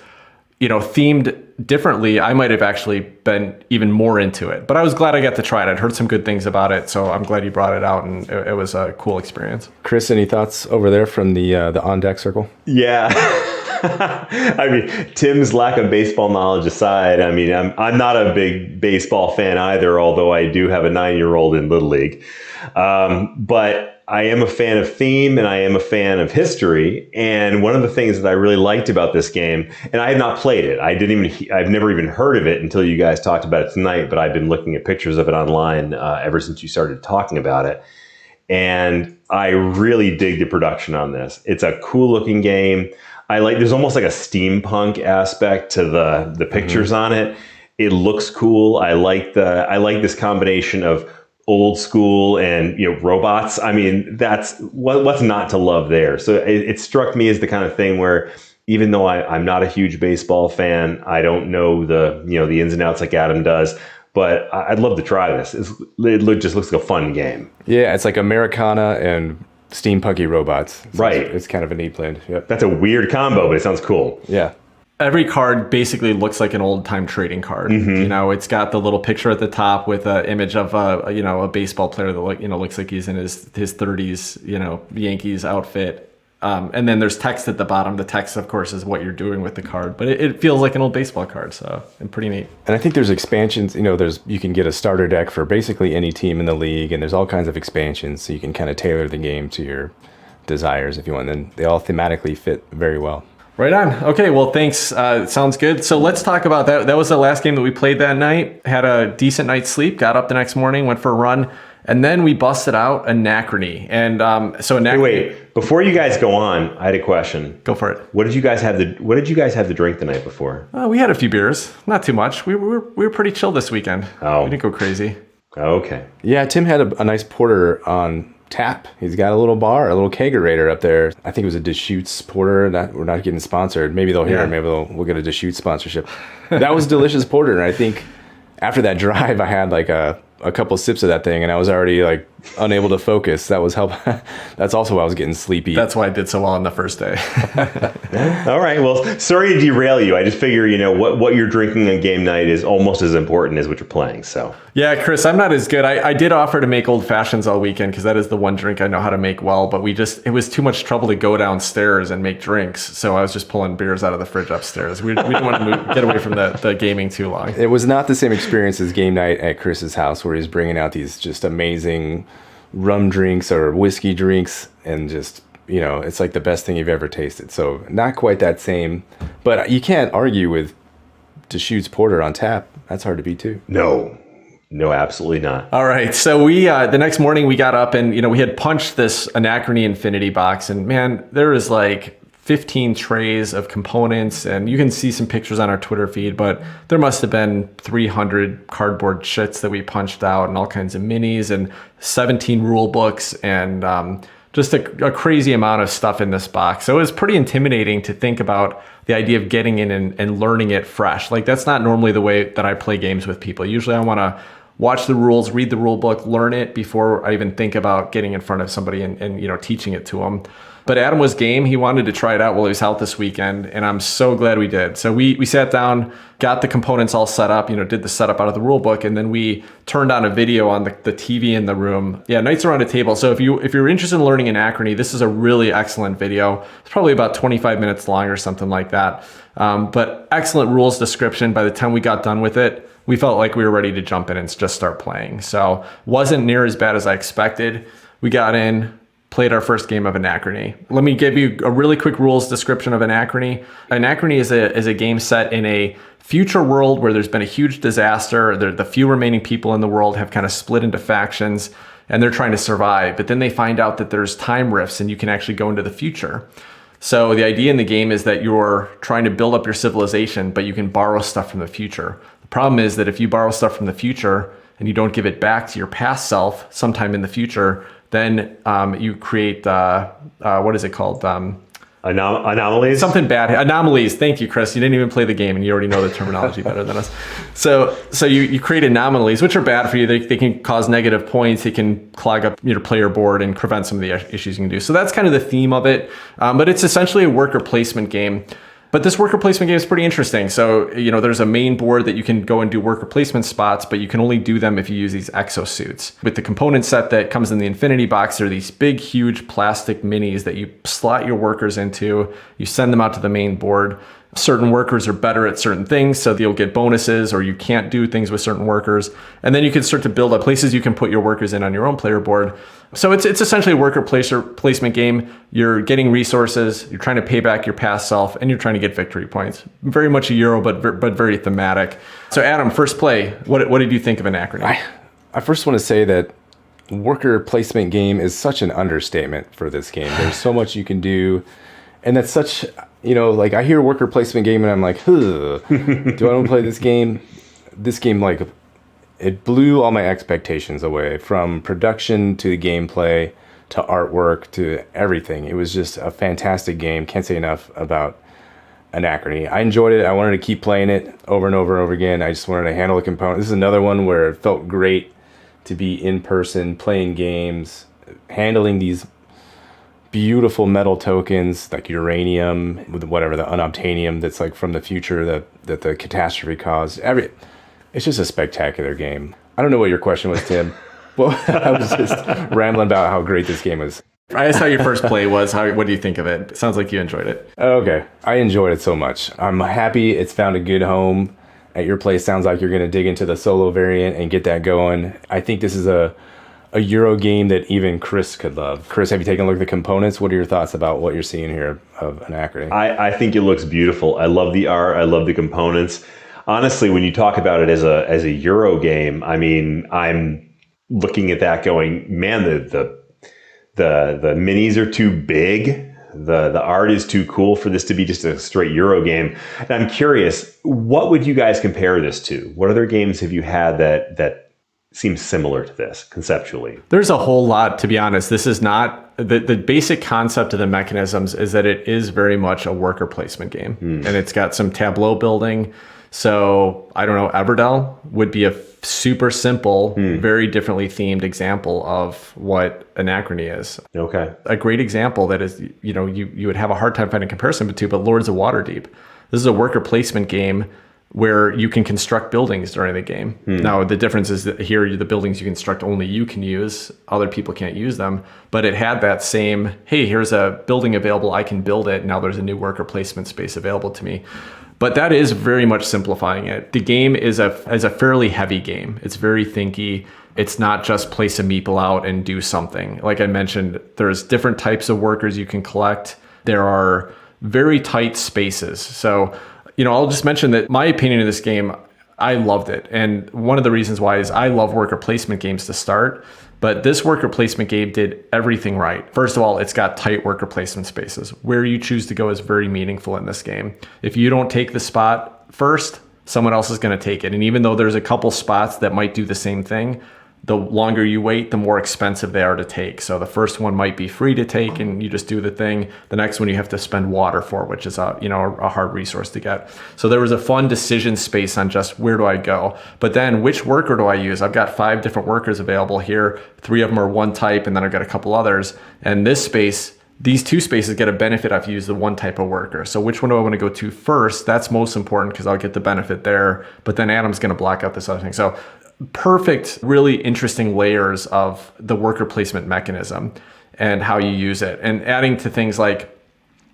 themed differently, I might have actually been even more into it. But I was glad I got to try it. I'd heard some good things about it, so I'm glad you brought it out, and it was a cool experience. Chris, any thoughts over there from the on deck circle? Yeah. I mean, Tim's lack of baseball knowledge aside, I mean, I'm not a big baseball fan either, although I do have a 9-year-old in Little League. But I am a fan of theme, and I am a fan of history. And one of the things that I really liked about this game, and I had not played it, I've never even heard of it until you guys talked about it tonight, but I've been looking at pictures of it online ever since you started talking about it. And I really dig the production on this. It's a cool looking game. There's almost like a steampunk aspect to the pictures on it. It looks cool. I like this combination of old school and robots. I mean, that's what's not to love there. So it struck me as the kind of thing where, even though I'm not a huge baseball fan, I don't know the ins and outs like Adam does, but I'd love to try this. It just looks like a fun game. Yeah, it's like Americana and steampunky robots. Right. It's kind of a neat blend. Yep. That's a weird combo, but it sounds cool. Yeah. Every card basically looks like an old time trading card. Mm-hmm. It's got the little picture at the top with an image of a baseball player that looks like he's in his 30s, Yankees outfit. And then there's text at the bottom. The text, of course, is what you're doing with the card, but it feels like an old baseball card, so and pretty neat. And I think there's expansions. You can get a starter deck for basically any team in the league, and there's all kinds of expansions, so you can kind of tailor the game to your desires if you want. And they all thematically fit very well. Right on. Okay, well, thanks. Sounds good. So let's talk about that. That was the last game that we played that night. Had a decent night's sleep, got up the next morning, went for a run, and then we busted out Anachrony. And so Anachrony... Wait, before you guys go on, I had a question. Go for it. What did you guys have to drink the night before? We had a few beers. Not too much. We were pretty chill this weekend. Oh. We didn't go crazy. Okay. Yeah, Tim had a nice porter on tap. He's got a little bar, a little kegerator up there. I think it was a Deschutes porter. We're not getting sponsored. Maybe they'll hear it. Maybe we'll get a Deschutes sponsorship. That was delicious porter. And I think after that drive, I had like a couple sips of that thing, and I was already like unable to focus. That was That's also why I was getting sleepy. That's why I did so well on the first day. All right. Well, sorry to derail you. I just figure, what you're drinking on game night is almost as important as what you're playing. So yeah, Chris, I'm not as good. I did offer to make old fashions all weekend, because that is the one drink I know how to make well, but it was too much trouble to go downstairs and make drinks. So I was just pulling beers out of the fridge upstairs. We didn't want to get away from the gaming too long. It was not the same experience as game night at Chris's house, where he's bringing out these just amazing rum drinks or whiskey drinks, and just, it's like the best thing you've ever tasted. So not quite that same, but you can't argue with Deschutes porter on tap. That's hard to beat too. No, absolutely not. All right. So we, the next morning we got up, and, we had punched this Anachrony Infinity box, and man, there was like 15 trays of components, and you can see some pictures on our Twitter feed, but there must have been 300 cardboard shits that we punched out, and all kinds of minis, and 17 rule books, and just a crazy amount of stuff in this box. So it was pretty intimidating to think about the idea of getting in and learning it fresh. Like, that's not normally the way that I play games with people. Usually I want to watch the rules, read the rule book, learn it before I even think about getting in front of somebody and teaching it to them. But Adam was game. He wanted to try it out while he was out this weekend, and I'm so glad we did. So we sat down, got the components all set up, did the setup out of the rule book, and then we turned on a video on the TV in the room. Yeah, Knights Around a Table. So if you're interested in learning Anachrony, this is a really excellent video. It's probably about 25 minutes long or something like that. But excellent rules description. By the time we got done with it, we felt like we were ready to jump in and just start playing. So wasn't near as bad as I expected. We got in, played our first game of Anachrony. Let me give you a really quick rules description of Anachrony. Anachrony is a game set in a future world where there's been a huge disaster. The few remaining people in the world have kind of split into factions, and they're trying to survive. But then they find out that there's time rifts, and you can actually go into the future. So the idea in the game is that you're trying to build up your civilization, but you can borrow stuff from the future. The problem is that if you borrow stuff from the future and you don't give it back to your past self sometime in the future, then you create, what is it called? Anomalies? Something bad. Anomalies. Thank you, Chris. You didn't even play the game and you already know the terminology better than us. So you create anomalies, which are bad for you. They can cause negative points. They can clog up your player board and prevent some of the issues you can do. So that's kind of the theme of it. But it's essentially a worker placement game. But this worker placement game is pretty interesting. So, there's a main board that you can go and do worker placement spots, but you can only do them if you use these exosuits. With the component set that comes in the Infinity box, there are these big, huge plastic minis that you slot your workers into. You send them out to the main board. Certain workers are better at certain things, so you'll get bonuses, or you can't do things with certain workers. And then you can start to build up places you can put your workers in on your own player board. So it's essentially a worker placement game. You're getting resources, you're trying to pay back your past self, and you're trying to get victory points. Very much a Euro, but very thematic. So Adam, first play, what did you think of Anachrony? I first want to say that worker placement game is such an understatement for this game. There's so much you can do. And that's such, I hear worker placement game and I'm like, do I want to play this game? This game, it blew all my expectations away, from production to the gameplay to artwork to everything. It was just a fantastic game. Can't say enough about Anachrony. I enjoyed it. I wanted to keep playing it over and over and over again. I just wanted to handle the component. This is another one where it felt great to be in person, playing games, handling these beautiful metal tokens like uranium, with whatever, the unobtainium that's from the future that the catastrophe caused. It's just a spectacular game. I don't know what your question was, Tim. Well, I was just rambling about how great this game was. I asked how your first play was. What do you think of it? It sounds like you enjoyed it. Okay. I enjoyed it so much. I'm happy it's found a good home at your place. Sounds like you're going to dig into the solo variant and get that going. I think this is a Euro game that even Chris could love. Chris, have you taken a look at the components? What are your thoughts about what you're seeing here of Anachrony? I think it looks beautiful. I love the art. I love the components. Honestly, when you talk about it as a Euro game, I'm looking at that going, man, the minis are too big. The art is too cool for this to be just a straight Euro game. And I'm curious, what would you guys compare this to? What other games have you had that seems similar to this conceptually? There's a whole lot, to be honest. This is not the basic concept of the mechanisms is that it is very much a worker placement game, and it's got some tableau building. So I don't know, Eldervale would be a super simple, very differently themed example of what Anachrony is. Okay. A great example that is, you would have a hard time finding comparison to, but Lords of Waterdeep. This is a worker placement game where you can construct buildings during the game. Now, the difference is that here, the buildings you construct only you can use. Other people can't use them. But it had that same, hey, here's a building available. I can build it. Now there's a new worker placement space available to me. But that is very much simplifying it. The game is a fairly heavy game. It's very thinky. It's not just place a meeple out and do something. Like I mentioned, there's different types of workers you can collect. There are very tight spaces. So, I'll just mention that my opinion of this game, I loved it. And one of the reasons why is I love worker placement games to start. But this worker placement game did everything right. First of all, it's got tight worker placement spaces. Where you choose to go is very meaningful in this game. If you don't take the spot first, someone else is going to take it. And even though there's a couple spots that might do the same thing, the longer you wait, the more expensive they are to take. So the first one might be free to take and you just do the thing. The next one you have to spend water for, which is a hard resource to get. So there was a fun decision space on just where do I go? But then which worker do I use? I've got 5 different workers available here. 3 of them are one type, and then I've got a couple others. And this space, these 2 spaces get a benefit if you use the one type of worker. So which one do I want to go to first? That's most important because I'll get the benefit there. But then Adam's going to block out this other thing. So perfect, really interesting layers of the worker placement mechanism and how you use it. And adding to things like,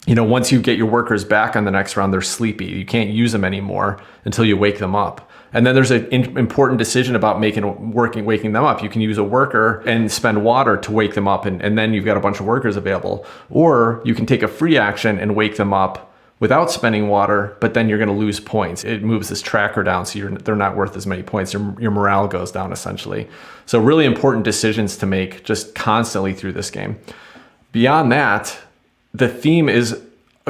once you get your workers back on the next round, they're sleepy. You can't use them anymore until you wake them up. And then there's an important decision about waking them up. You can use a worker and spend water to wake them up, and then you've got a bunch of workers available. Or you can take a free action and wake them up without spending water, but then you're going to lose points. It moves this tracker down, so they're not worth as many points. Your morale goes down, essentially. So really important decisions to make just constantly through this game. Beyond that, the theme is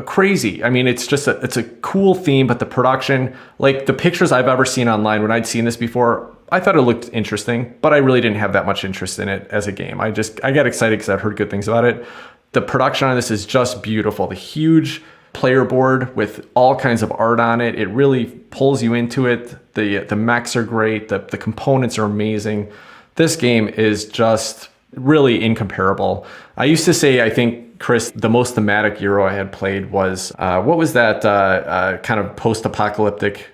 crazy. I mean, it's a cool theme, but the production, like the pictures I've ever seen online when I'd seen this before, I thought it looked interesting, but I really didn't have that much interest in it as a game. I got excited because I've heard good things about it. The production on this is just beautiful. The huge player board with all kinds of art on it. It really pulls you into it. The mechs are great. The components are amazing. This game is just really incomparable. I used to say, I think, Chris, the most thematic Euro I had played was, what was that kind of post-apocalyptic?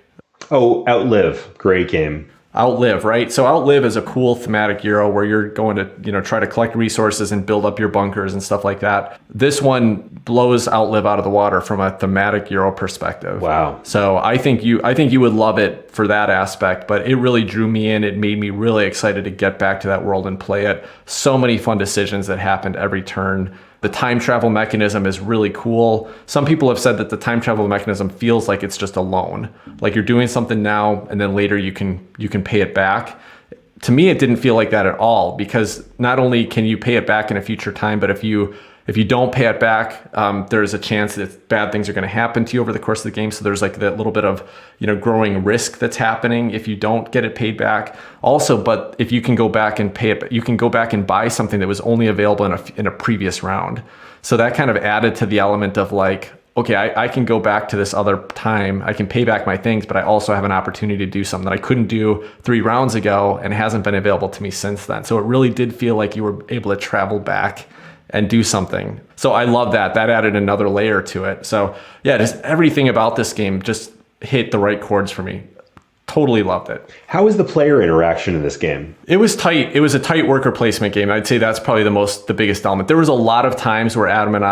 Oh, Outlive. Great game. Outlive, right? So Outlive is a cool thematic Euro where you're going to, try to collect resources and build up your bunkers and stuff like that. This one blows Outlive out of the water from a thematic Euro perspective. Wow. So I think you would love it for that aspect, but it really drew me in. It made me really excited to get back to that world and play it. So many fun decisions that happened every turn. The time travel mechanism is really cool. Some people have said that the time travel mechanism feels like it's just a loan. Like you're doing something now and then later you can pay it back. To me, it didn't feel like that at all, because not only can you pay it back in a future time, but if you don't pay it back, there's a chance that bad things are going to happen to you over the course of the game. So there's like that little bit of, growing risk that's happening if you don't get it paid back. Also, but if you can go back and pay it, you can go back and buy something that was only available in a previous round. So that kind of added to the element of like, okay, I can go back to this other time. I can pay back my things, but I also have an opportunity to do something that I couldn't do 3 rounds ago and hasn't been available to me since then. So it really did feel like you were able to travel back and do something. So I love that. That added another layer to it. So yeah, just everything about this game just hit the right chords for me. Totally loved it. How was the player interaction in this game? It was tight. It was a tight worker placement game. I'd say that's probably the biggest element. There was a lot of times where Adam and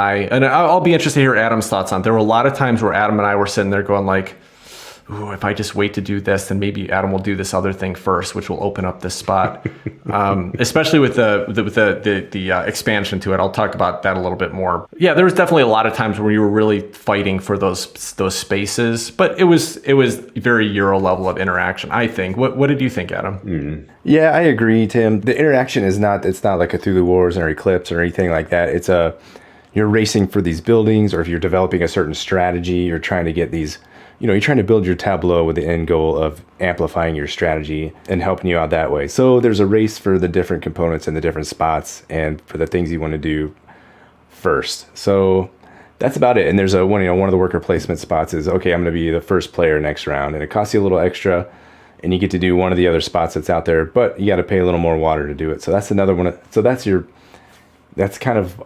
I'll be interested to hear Adam's thoughts on it. There were a lot of times where Adam and I were sitting there going like, ooh, if I just wait to do this, then maybe Adam will do this other thing first, which will open up this spot. Especially with the expansion to it. I'll talk about that a little bit more. Yeah, there was definitely a lot of times where you were really fighting for those spaces, but it was very Euro level of interaction, I think. What did you think, Adam? Yeah, I agree, Tim. The interaction it's not like a Through the Wars or Eclipse or anything like that. You're racing for these buildings, or if you're developing a certain strategy, you're trying to get these. You're trying to build your tableau with the end goal of amplifying your strategy and helping you out that way. So there's a race for the different components in the different spots and for the things you want to do first. So that's about it. And there's one of the worker placement spots is, okay, I'm going to be the first player next round, and it costs you a little extra, and you get to do one of the other spots that's out there, but you got to pay a little more water to do it. So that's another one. So that's kind of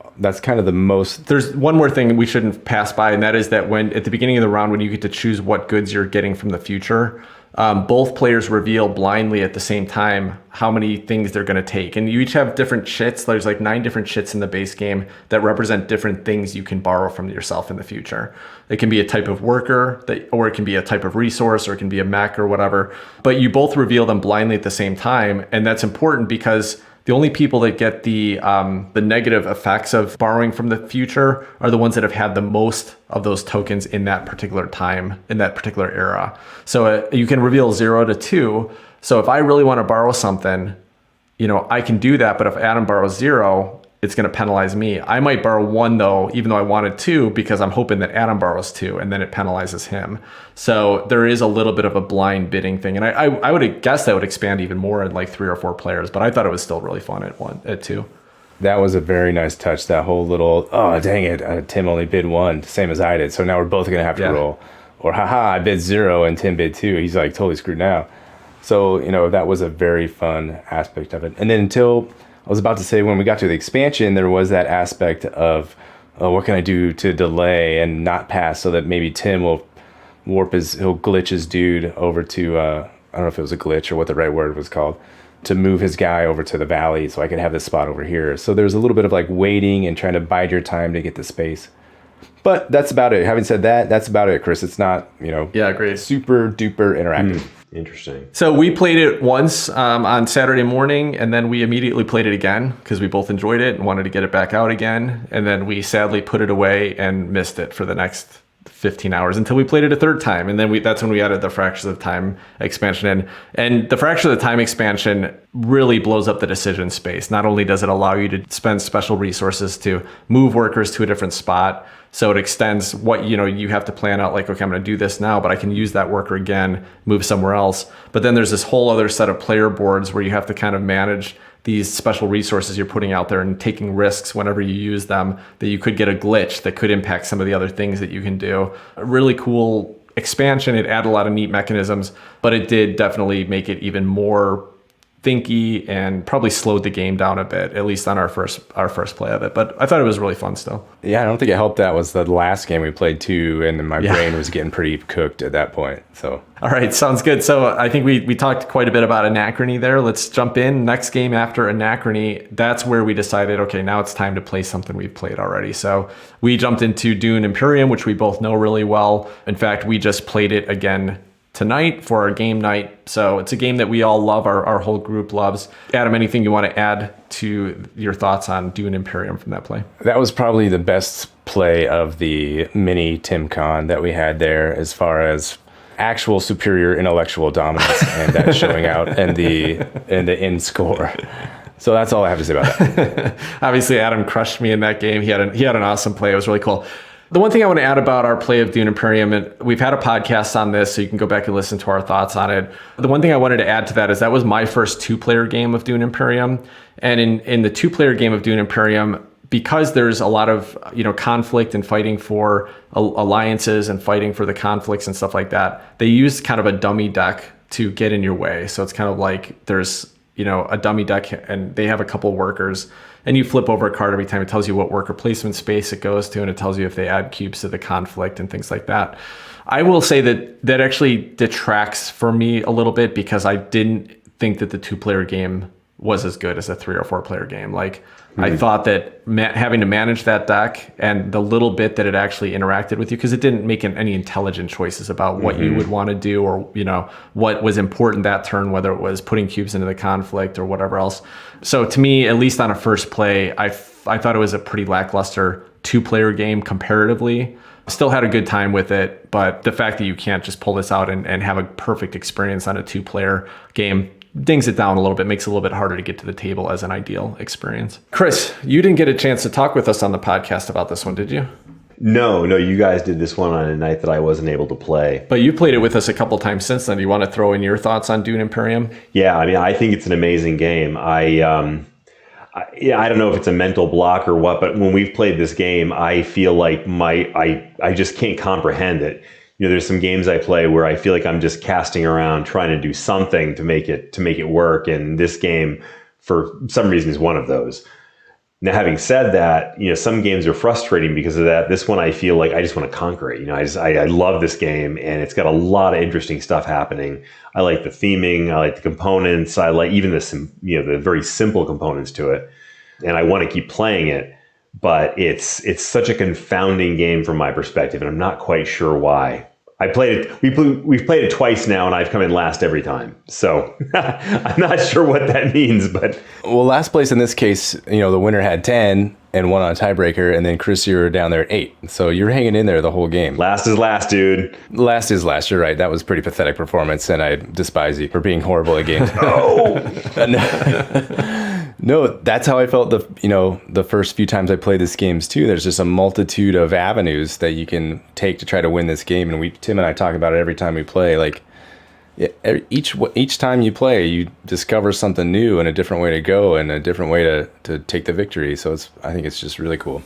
the most. There's one more thing we shouldn't pass by, and that is that when at the beginning of the round, when you get to choose what goods you're getting from the future, both players reveal blindly at the same time how many things they're going to take. And you each have different chits. There's like 9 different chits in the base game that represent different things you can borrow from yourself in the future. It can be a type of worker, or it can be a type of resource, or it can be a mech or whatever. But you both reveal them blindly at the same time. And that's important because the only people that get the negative effects of borrowing from the future are the ones that have had the most of those tokens in that particular time, in that particular era. So you can reveal 0 to 2. So if I really want to borrow something, I can do that. But if Adam borrows 0, it's going to penalize me. I might borrow 1 though, even though I wanted 2, because I'm hoping that Adam borrows 2 and then it penalizes him. So there is a little bit of a blind bidding thing. And I would have guessed that would expand even more in like 3 or 4 players, but I thought it was still really fun at 2. That was a very nice touch. That whole little, oh, dang it, Tim only bid 1, same as I did. So now we're both going to have to roll. Or, haha, I bid 0 and Tim bid 2. He's like totally screwed now. So, that was a very fun aspect of it. And then until I was about to say, when we got to the expansion, there was that aspect of, oh, what can I do to delay and not pass so that maybe Tim will he'll glitch his dude over to, I don't know if it was a glitch or what the right word was called, to move his guy over to the valley so I could have this spot over here. So there's a little bit of like waiting and trying to bide your time to get the space. But that's about it. Having said that, that's about it, Chris. It's not, great. Super duper interactive. Interesting. So we played it once on Saturday morning, and then we immediately played it again because we both enjoyed it and wanted to get it back out again. And then we sadly put it away and missed it for the next 15 hours until we played it a third time. And then that's when we added the Fractures of Time expansion in. And the Fractures of Time expansion really blows up the decision space. Not only does it allow you to spend special resources to move workers to a different spot, so it extends what, you have to plan out like, okay, I'm going to do this now, but I can use that worker again, move somewhere else. But then there's this whole other set of player boards where you have to kind of manage these special resources you're putting out there and taking risks whenever you use them, that you could get a glitch that could impact some of the other things that you can do. A really cool expansion. It added a lot of neat mechanisms, but it did definitely make it even more thinky and probably slowed the game down a bit, at least on our first play of it. But I thought it was really fun still. Yeah, I don't think it helped that was the last game we played too, and my brain was getting pretty cooked at that point. So all right, sounds good. So I think we talked quite a bit about Anachrony there. Let's jump in. Next game after Anachrony, that's where we decided, okay, now it's time to play something we've played already. So we jumped into Dune Imperium, which we both know really well. In fact, we just played it again tonight for our game night. So it's a game that we all love, our whole group loves. Adam, anything you want to add to your thoughts on Dune Imperium from that play? That was probably the best play of the mini TimCon that we had there, as far as actual superior intellectual dominance and that showing out in the end score. So that's all I have to say about that. Obviously, Adam crushed me in that game. He had an awesome play. It was really cool. The one thing I want to add about our play of Dune Imperium, and we've had a podcast on this, so you can go back and listen to our thoughts on it. The one thing I wanted to add to that is that was my first 2-player game of Dune Imperium. And in the 2-player game of Dune Imperium, because there's a lot of conflict and fighting for alliances and fighting for the conflicts and stuff like that, they use kind of a dummy deck to get in your way. So it's kind of like there's a dummy deck and they have a couple workers, and you flip over a card every time. It tells you what worker placement space it goes to, and it tells you if they add cubes to the conflict and things like that. I will say that actually detracts for me a little bit, because I didn't think that the 2-player game was as good as a 3 or 4-player game. Like, I thought that having to manage that deck and the little bit that it actually interacted with you, because it didn't make any intelligent choices about what you would want to do, or what was important that turn, whether it was putting cubes into the conflict or whatever else. So to me, at least on a first play, I thought it was a pretty lackluster 2-player game comparatively. Still had a good time with it, but the fact that you can't just pull this out and have a perfect experience on a 2-player game dings it down a little bit, makes it a little bit harder to get to the table as an ideal experience. Chris, you didn't get a chance to talk with us on the podcast about this one, did you? No, you guys did this one on a night that I wasn't able to play. But you played it with us a couple times since then. Do you want to throw in your thoughts on Dune Imperium? Yeah, I mean, I think it's an amazing game. I don't know if it's a mental block or what, but when we've played this game, I feel like I just can't comprehend it. There's some games I play where I feel like I'm just casting around trying to do something to make it work, and this game, for some reason, is one of those. Now, having said that, some games are frustrating because of that. This one, I feel like I just want to conquer it. I love this game, and it's got a lot of interesting stuff happening. I like the theming, I like the components, I like even the very simple components to it, and I want to keep playing it. But it's such a confounding game from my perspective, and I'm not quite sure why. I played it. We've played it twice now, and I've come in last every time. So I'm not sure what that means, but last place in this case, the winner had 10 and won on a tiebreaker, and then Chris, you were down there at 8. So you're hanging in there the whole game. Last is last, dude. Last is last. You're right. That was pretty pathetic performance, and I despise you for being horrible at games. Oh. No, that's how I felt the first few times I played this games too. There's just a multitude of avenues that you can take to try to win this game, and Tim and I talk about it every time we play. Like each time you play, you discover something new and a different way to go and a different way to take the victory. So I think it's just really cool.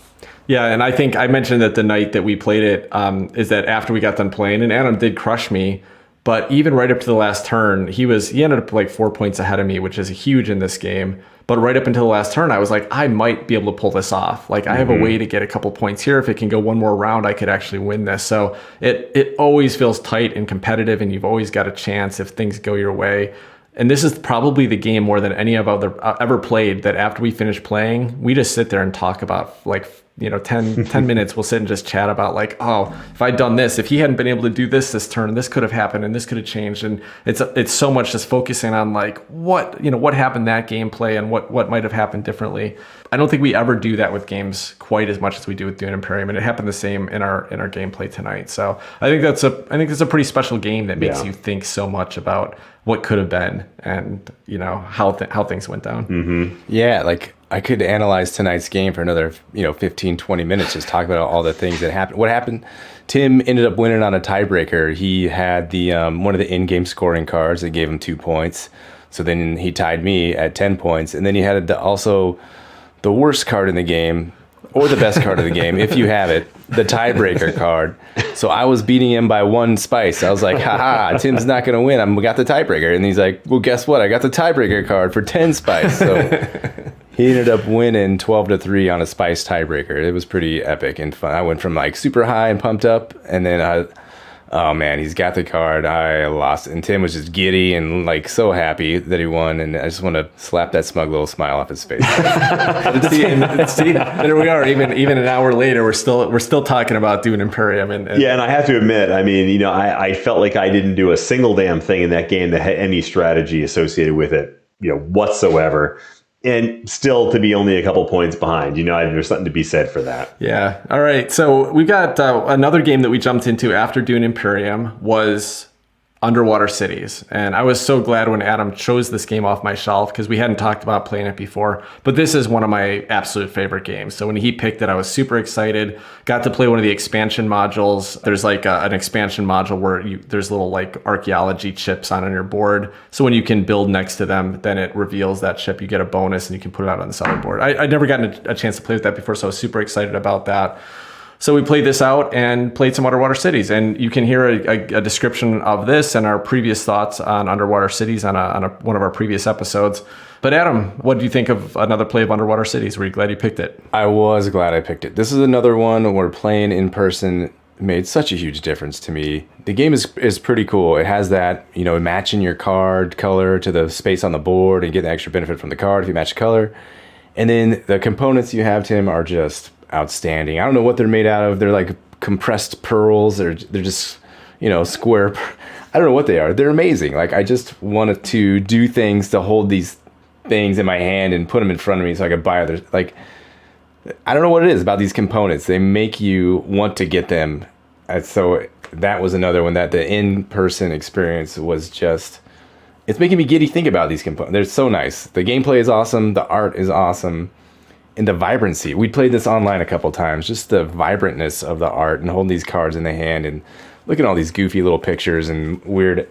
Yeah, and I think I mentioned that the night that we played it is that after we got done playing, and Adam did crush me, but even right up to the last turn, he ended up like 4 points ahead of me, which is huge in this game. But right up until the last turn, I was like, I might be able to pull this off. Like, I have a way to get a couple points here. If it can go one more round, I could actually win this. So it always feels tight and competitive, and you've always got a chance if things go your way. And this is probably the game more than any of ever played that after we finish playing, we just sit there and talk about like, 10 minutes, we'll sit and just chat about like, oh, if I'd done this, if he hadn't been able to do this turn, this could have happened and this could have changed. And it's so much just focusing on like what happened that gameplay and what might have happened differently. I don't think we ever do that with games quite as much as we do with Dune Imperium, and it happened the same in our gameplay tonight. So I think that's a pretty special game that makes you think so much about what could have been and how things went down. Mm-hmm. Yeah, like I could analyze tonight's game for another 15, 20 minutes, just talk about all the things that happened. What happened? Tim ended up winning on a tiebreaker. He had the one of the in-game scoring cards that gave him 2 points. So then he tied me at 10 points, and then he had also the worst card in the game, or the best card of the game, if you have it, the tiebreaker card. So I was beating him by 1 spice. I was like, haha, Tim's not going to win. I got the tiebreaker. And he's like, well, guess what? I got the tiebreaker card for 10 spice. So he ended up winning 12-3 on a spice tiebreaker. It was pretty epic and fun. I went from like super high and pumped up, and then oh man, he's got the card. I lost it. And Tim was just giddy and like so happy that he won. And I just want to slap that smug little smile off his face. See, there we are. Even an hour later, we're still talking about Dune Imperium. And I have to admit, I mean, I felt like I didn't do a single damn thing in that game that had any strategy associated with it, whatsoever. And still to be only a couple points behind, there's something to be said for that. Yeah. All right. So we've got another game that we jumped into after Dune Imperium was Underwater Cities. And I was so glad when Adam chose this game off my shelf because we hadn't talked about playing it before. But this is one of my absolute favorite games. So when he picked it, I was super excited. Got to play one of the expansion modules. There's like an expansion module where there's little like archaeology chips on your board. So when you can build next to them, then it reveals that chip. You get a bonus and you can put it out on the selling board. I'd never gotten a chance to play with that before, so I was super excited about that. So we played this out and played some Underwater Cities, and you can hear a description of this and our previous thoughts on Underwater Cities on one of our previous episodes. But Adam, what do you think of another play of Underwater Cities? Were you glad you picked it? I was glad I picked it. This is another one where playing in person made such a huge difference to me. The game is pretty cool. It has that, matching your card color to the space on the board and get the extra benefit from the card if you match the color. And then the components you have, Tim, are just outstanding. I don't know what they're made out of. They're like compressed pearls. They're just, square. I don't know what they are. They're amazing. Like, I just wanted to do things to hold these things in my hand and put them in front of me so I could buy others. Like, I don't know what it is about these components. They make you want to get them. And so that was another one that the in-person experience was just, it's making me giddy think about these components. They're so nice. The gameplay is awesome. The art is awesome. And the vibrancy. We played this online a couple times. Just the vibrantness of the art and holding these cards in the hand and looking at all these goofy little pictures and weird,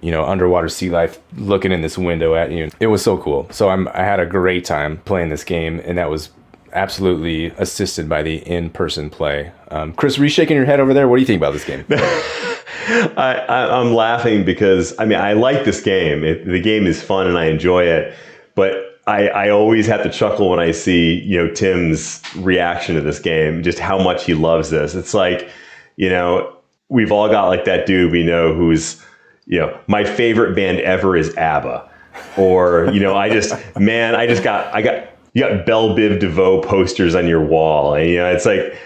underwater sea life looking in this window at you. It was so cool. So I had a great time playing this game, and that was absolutely assisted by the in-person play. Chris, were you shaking your head over there? What do you think about this game? I'm laughing because, I like this game. The game is fun and I enjoy it. But I always have to chuckle when I see, Tim's reaction to this game, just how much he loves this. It's like, we've all got like that dude we know who's, my favorite band ever is ABBA. Or, you got Belle Biv DeVoe posters on your wall. And, it's like,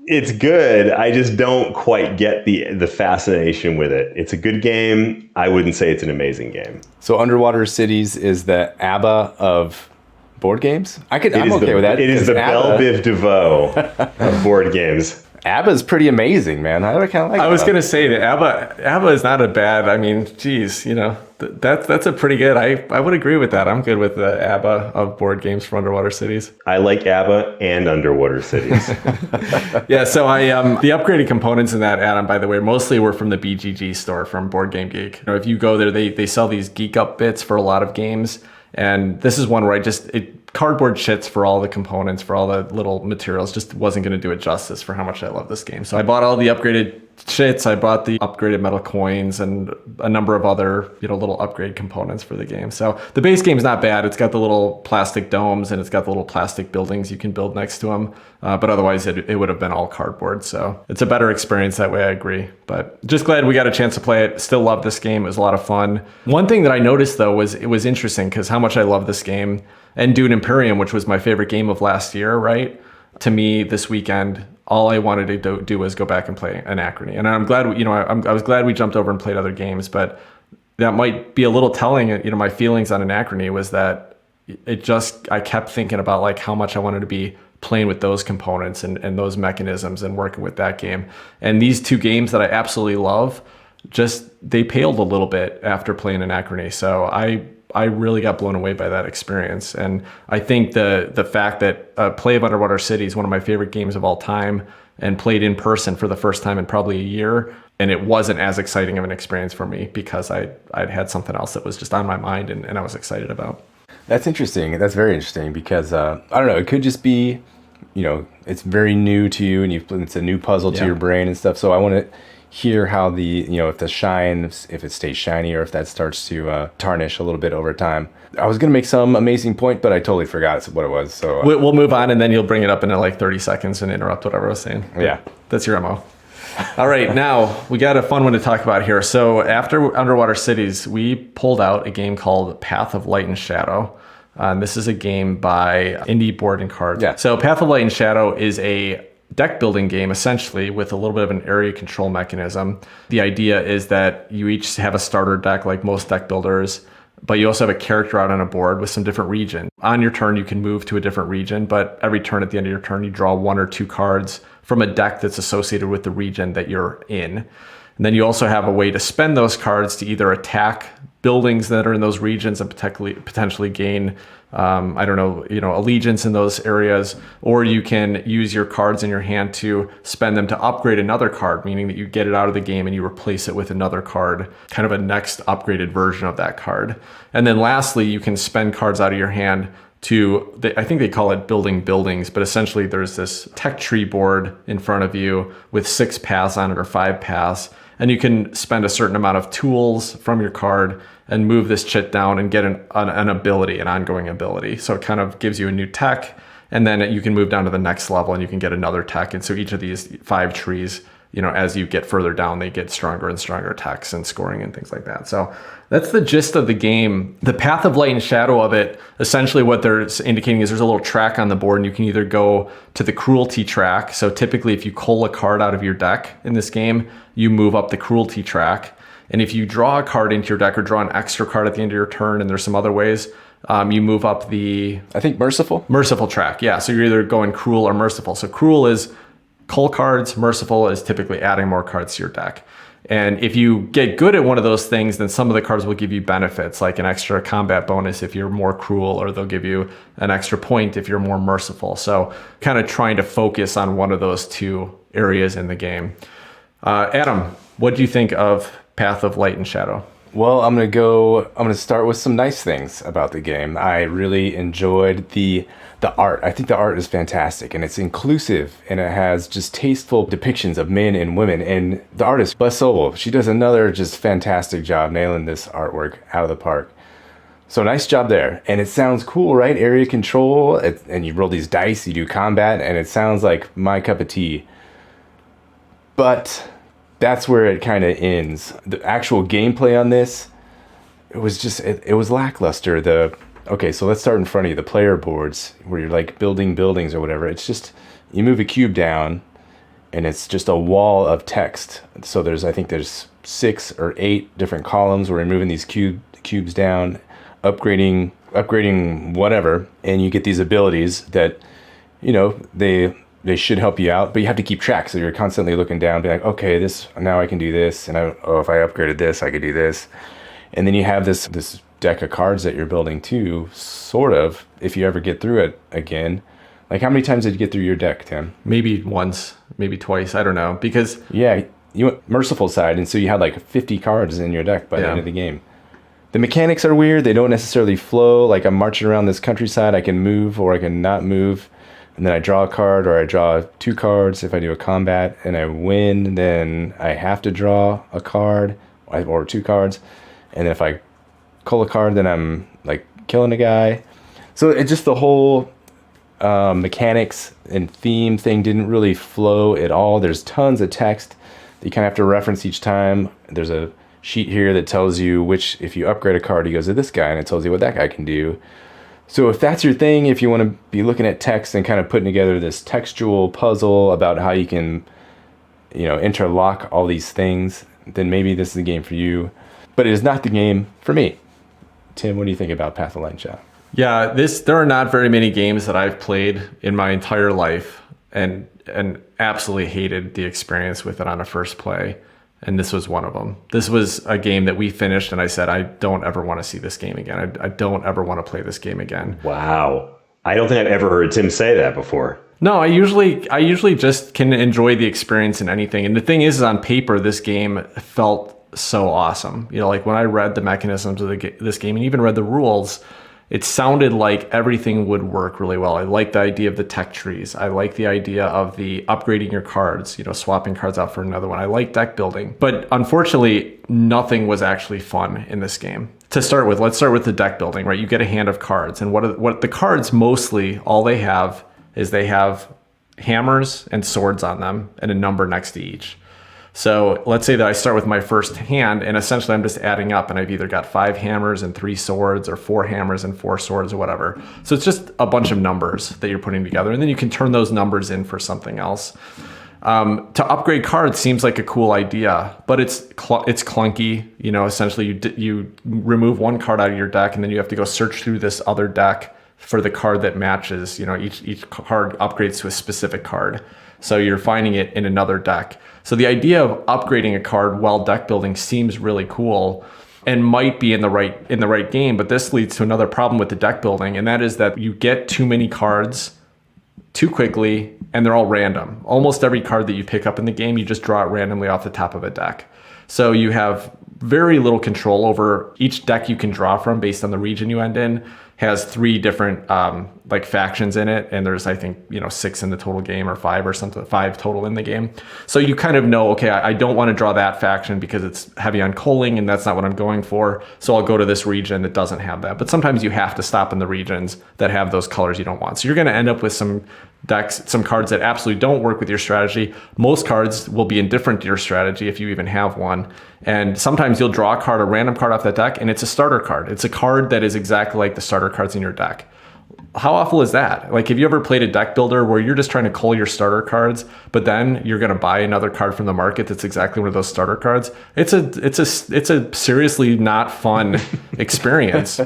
it's good. I just don't quite get the fascination with it. It's a good game. I wouldn't say it's an amazing game. So Underwater Cities is the ABBA of board games? I'm okay with that. It is the Belle Biv DeVoe of board games. ABBA's pretty amazing, man. I kind of like. I was gonna say that ABBA is not a bad. I mean, geez, that's a pretty good. I would agree with that. I'm good with the ABBA of board games for Underwater Cities. I like ABBA and Underwater Cities. Yeah, so the upgraded components in that, Adam, by the way, mostly were from the BGG store from Board Game Geek. If you go there, they sell these Geek Up bits for a lot of games, and this is one where cardboard shits for all the components, for all the little materials, just wasn't going to do it justice for how much I love this game. So I bought all the upgraded shits, I bought the upgraded metal coins, and a number of other little upgrade components for the game. So the base game's not bad. It's got the little plastic domes and it's got the little plastic buildings you can build next to them. But otherwise it would have been all cardboard. So it's a better experience that way, I agree. But just glad we got a chance to play it. Still love this game. It was a lot of fun. One thing that I noticed though was it was interesting because how much I love this game, and Dune Imperium, which was my favorite game of last year, right? To me, this weekend, all I wanted to do was go back and play Anachrony. And I'm glad, I was glad we jumped over and played other games, but that might be a little telling. My feelings on Anachrony was that I kept thinking about like how much I wanted to be playing with those components and those mechanisms and working with that game. And these two games that I absolutely love, they paled a little bit after playing Anachrony. So I really got blown away by that experience. And I think the fact that Play of Underwater City is one of my favorite games of all time and played in person for the first time in probably a year, and it wasn't as exciting of an experience for me because I'd had something else that was just on my mind and I was excited about. That's interesting. That's very interesting because, I don't know, it could just be, it's very new to you and it's a new puzzle to your brain and stuff. So I want to hear how if the shine, if it stays shiny or if that starts to tarnish a little bit over time. I was going to make some amazing point, but I totally forgot what it was. So we'll move on and then you'll bring it up in like 30 seconds and interrupt whatever I was saying. Yeah. That's your MO. All right, now we got a fun one to talk about here. So after Underwater Cities, we pulled out a game called Path of Light and Shadow. This is a game by Indie Board and Cards. Yeah. So Path of Light and Shadow is a deck building game essentially with a little bit of an area control mechanism. The idea is that you each have a starter deck like most deck builders, but you also have a character out on a board with some different region. On your turn, you can move to a different region, but every turn at the end of your turn, you draw 1 or 2 cards from a deck that's associated with the region that you're in. And then you also have a way to spend those cards to either attack buildings that are in those regions and potentially gain allegiance in those areas, or you can use your cards in your hand to spend them to upgrade another card, meaning that you get it out of the game and you replace it with another card, kind of a next upgraded version of that card. And then lastly, you can spend cards out of your hand I think they call it building buildings, but essentially there's this tech tree board in front of you with 6 paths on it or 5 paths, and you can spend a certain amount of tools from your card and move this chit down and get an ability, an ongoing ability. So it kind of gives you a new tech, and then you can move down to the next level and you can get another tech. And so each of these 5 trees, as you get further down, they get stronger and stronger techs and scoring and things like that. So that's the gist of the game. The Path of Light and Shadow of it, essentially what they're indicating is there's a little track on the board and you can either go to the cruelty track. So typically if you cull a card out of your deck in this game, you move up the cruelty track. And if you draw a card into your deck or draw an extra card at the end of your turn, and there's some other ways, you move up the... I think Merciful track, yeah. So you're either going Cruel or Merciful. So Cruel is cull cards, Merciful is typically adding more cards to your deck. And if you get good at one of those things, then some of the cards will give you benefits, like an extra combat bonus if you're more cruel, or they'll give you an extra point if you're more merciful. So kind of trying to focus on one of those 2 areas in the game. Adam, what do you think of Path of Light and Shadow? Well, I'm going to start with some nice things about the game. I really enjoyed the art. I think the art is fantastic and it's inclusive and it has just tasteful depictions of men and women. And the artist, Bless Sobel, she does another just fantastic job nailing this artwork out of the park. So nice job there. And it sounds cool, right? Area control, and you roll these dice, you do combat, and it sounds like my cup of tea. But that's where it kind of ends. The actual gameplay on this, it was just, it was lackluster. Okay, so let's start in front of you. The player boards where you're like building buildings or whatever. It's just, you move a cube down and it's just a wall of text. So I think there's 6 or 8 different columns where you're moving these cubes down, upgrading whatever. And you get these abilities that, they should help you out, but you have to keep track. So you're constantly looking down, be like, okay, this now I can do this, and if I upgraded this, I could do this. And then you have this deck of cards that you're building too, sort of, if you ever get through it again. Like, how many times did you get through your deck, Tim? Maybe once, maybe twice. I don't know. Because yeah, you went merciful side, and so you had like 50 cards in your deck by the end of the game. The mechanics are weird. They don't necessarily flow. Like, I'm marching around this countryside. I can move or I can not move. And then I draw a card, or I draw 2 cards. If I do a combat and I win, then I have to draw a card or 2 cards. And then if I cull a card, then I'm like killing a guy. So it just, the whole mechanics and theme thing didn't really flow at all. There's tons of text that you kind of have to reference each time. There's a sheet here that tells you which, if you upgrade a card, he goes to this guy, and it tells you what that guy can do. So if that's your thing, if you want to be looking at text and kind of putting together this textual puzzle about how you can, interlock all these things, then maybe this is the game for you. But it is not the game for me. Tim, what do you think about Path of Light and Shadow? Yeah, there are not very many games that I've played in my entire life and absolutely hated the experience with it on a first play. And this was one of them. This was a game that we finished, and I said, I don't ever want to see this game again. I don't ever want to play this game again. Wow. I don't think I've ever heard Tim say that before. No, I usually just can enjoy the experience in anything. And the thing is on paper, this game felt so awesome. Like when I read the mechanisms of this game and even read the rules, it sounded like everything would work really well. I like the idea of the tech trees. I like the idea of the upgrading your cards, swapping cards out for another one. I like deck building. But unfortunately, nothing was actually fun in this game. To start with, let's start with the deck building, right? You get a hand of cards. And what the cards mostly, all they have is they have hammers and swords on them and a number next to each. So let's say that I start with my first hand, and essentially I'm just adding up, and I've either got 5 hammers and 3 swords, or 4 hammers and 4 swords, or whatever. So it's just a bunch of numbers that you're putting together, and then you can turn those numbers in for something else. To upgrade cards seems like a cool idea, but it's clunky. Essentially you remove one card out of your deck, and then you have to go search through this other deck for the card that matches. Each card upgrades to a specific card. So you're finding it in another deck. So the idea of upgrading a card while deck building seems really cool and might be in the right game, but this leads to another problem with the deck building, and that is that you get too many cards too quickly, and they're all random. Almost every card that you pick up in the game, you just draw it randomly off the top of a deck. So you have very little control over each deck you can draw from based on the region you end in. Has 3 different factions in it, and there's I think 6 in the total game, or 5 or something, 5 total in the game. So you kind of know, okay, I don't want to draw that faction because it's heavy on culling, and that's not what I'm going for. So I'll go to this region that doesn't have that. But sometimes you have to stop in the regions that have those colors you don't want. So you're going to end up with some decks, some cards that absolutely don't work with your strategy. Most cards will be indifferent to your strategy if you even have one. And sometimes you'll draw a random card off that deck, and it's a starter card. It's a card that is exactly like the starter cards in your deck. How awful is that? Like, have you ever played a deck builder where you're just trying to cull your starter cards, but then you're going to buy another card from the market that's exactly one of those starter cards? It's a seriously not fun experience.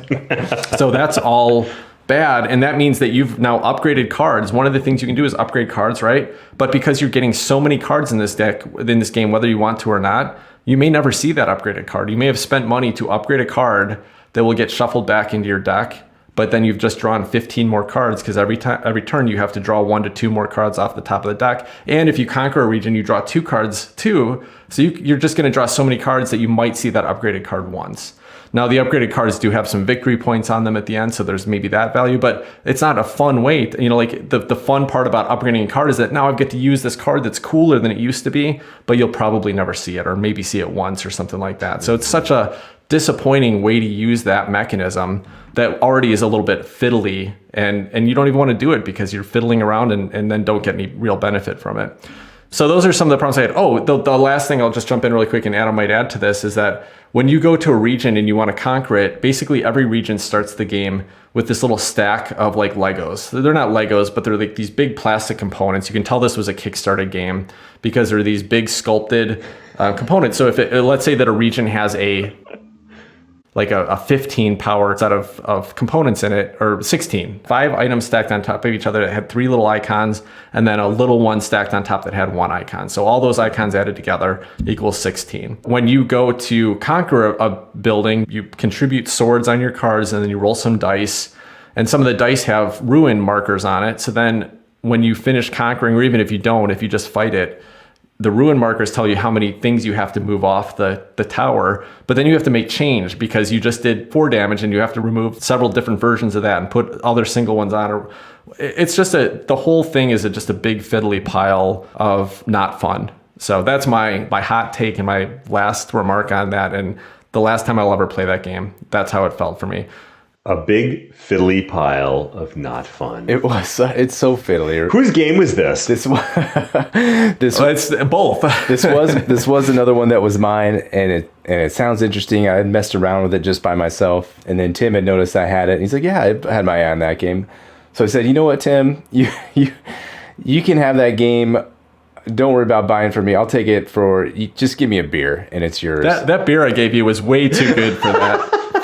So that's all bad, and that means that you've now upgraded cards. One of the things you can do is upgrade cards, right? But because you're getting so many cards in this deck, in this game, whether you want to or not, you may never see that upgraded card. You may have spent money to upgrade a card that will get shuffled back into your deck, but then you've just drawn 15 more cards because every turn you have to draw 1 to 2 more cards off the top of the deck. And if you conquer a region, you draw 2 cards too. So you're just going to draw so many cards that you might see that upgraded card once. Now, the upgraded cards do have some victory points on them at the end, so there's maybe that value, but it's not a fun way. The fun part about upgrading a card is that now I get to use this card that's cooler than it used to be, but you'll probably never see it, or maybe see it once or something like that. So it's such a disappointing way to use that mechanism that already is a little bit fiddly, and you don't even want to do it because you're fiddling around and then don't get any real benefit from it. So those are some of the problems I had. Oh, the last thing I'll just jump in really quick, and Adam might add to this, is that when you go to a region and you want to conquer it, basically every region starts the game with this little stack of like Legos. They're not Legos, but they're like these big plastic components. You can tell this was a Kickstarter game because they're these big sculpted components. So if let's say that a region has a like a 15 power set of components in it, or 16. 5 items stacked on top of each other that had 3 little icons, and then a little one stacked on top that had 1 icon. So all those icons added together equals 16. When you go to conquer a building, you contribute swords on your cards, and then you roll some dice. And some of the dice have ruin markers on it. So then when you finish conquering, or even if you don't, if you just fight it, the ruin markers tell you how many things you have to move off the tower, but then you have to make change because you just did 4 damage and you have to remove several different versions of that and put other single ones on. It's just the whole thing is just a big fiddly pile of not fun. So that's my hot take and my last remark on that. And the last time I'll ever play that game, that's how it felt for me. A big fiddly pile of not fun. It was. It's so fiddly. Whose game was this? This was. It's both. This was another one that was mine, and it sounds interesting. I had messed around with it just by myself, and then Tim had noticed I had it. And he's like, "Yeah, I had my eye on that game." So I said, "You know what, Tim? You can have that game. Don't worry about buying for me. I'll take it for. Just give me a beer, and it's yours." That beer I gave you was way too good for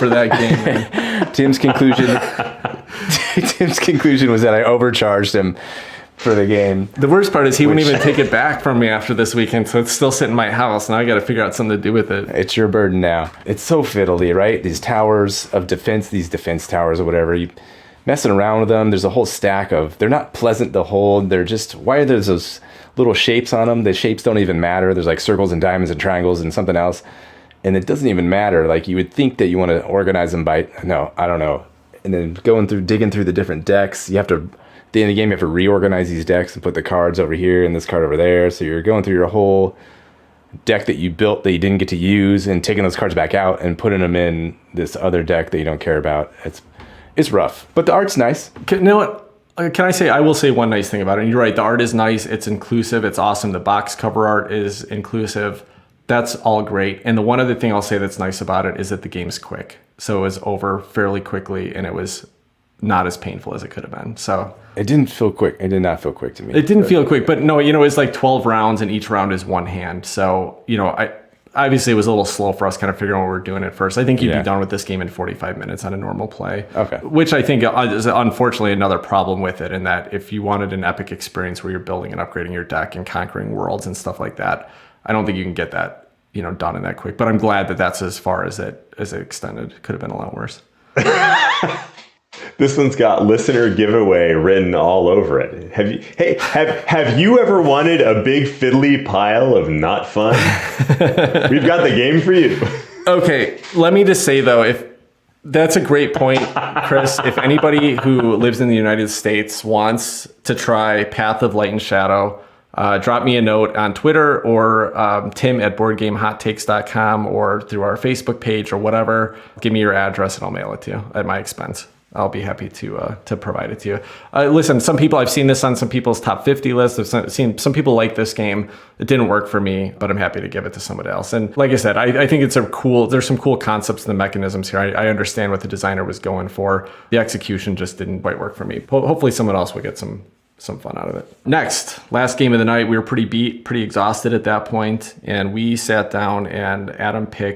that game. Man. Tim's conclusion was that I overcharged him for the game. The worst part is he wouldn't even take it back from me after this weekend, so it's still sitting in my house. Now I got to figure out something to do with it. It's your burden now. It's so fiddly, right? These towers of defense, these defense towers or whatever, you messing around with them. There's a whole stack of, they're not pleasant to hold. They're just, why are there those little shapes on them? The shapes don't even matter. There's like circles and diamonds and triangles and something else. And it doesn't even matter. Like you would think that you want to organize them by, no, I don't know. And then digging through the different decks, you have to, at the end of the game, you have to reorganize these decks and put the cards over here and this card over there. So you're going through your whole deck that you built that you didn't get to use and taking those cards back out and putting them in this other deck that you don't care about. It's rough, but the art's nice. You know what? Can I say, I will say one nice thing about it. And you're right, the art is nice. It's inclusive. It's awesome. The box cover art is inclusive. That's all great. And the one other thing I'll say that's nice about it is that the game's quick. So it was over fairly quickly, and it was not as painful as it could have been. So it didn't feel quick. It did not feel quick to me. It didn't feel quick, but no, it's like 12 rounds, and each round is one hand. So, obviously it was a little slow for us kind of figuring out what we were doing at first. I think you'd be done with this game in 45 minutes on a normal play. Okay. Which I think is unfortunately another problem with it, in that if you wanted an epic experience where you're building and upgrading your deck and conquering worlds and stuff like that, I don't think you can get that, done in that quick. But I'm glad that that's as far as it extended. Could have been a lot worse. This one's got listener giveaway written all over it. Have you ever wanted a big fiddly pile of not fun? We've got the game for you. Okay, let me just say though, that's a great point, Chris. If anybody who lives in the United States wants to try Path of Light and Shadow, drop me a note on Twitter or Tim at BoardGameHotTakes.com or through our Facebook page or whatever. Give me your address and I'll mail it to you at my expense. I'll be happy to provide it to you. Listen, some people, I've seen this on some people's top 50 lists. I've seen some people like this game. It didn't work for me, but I'm happy to give it to somebody else. And like I said, I think there's some cool concepts in the mechanisms here. I understand what the designer was going for. The execution just didn't quite work for me. Hopefully someone else will get some fun out of it. Next, last game of the night. We were pretty beat, pretty exhausted at that point, and we sat down and Adam he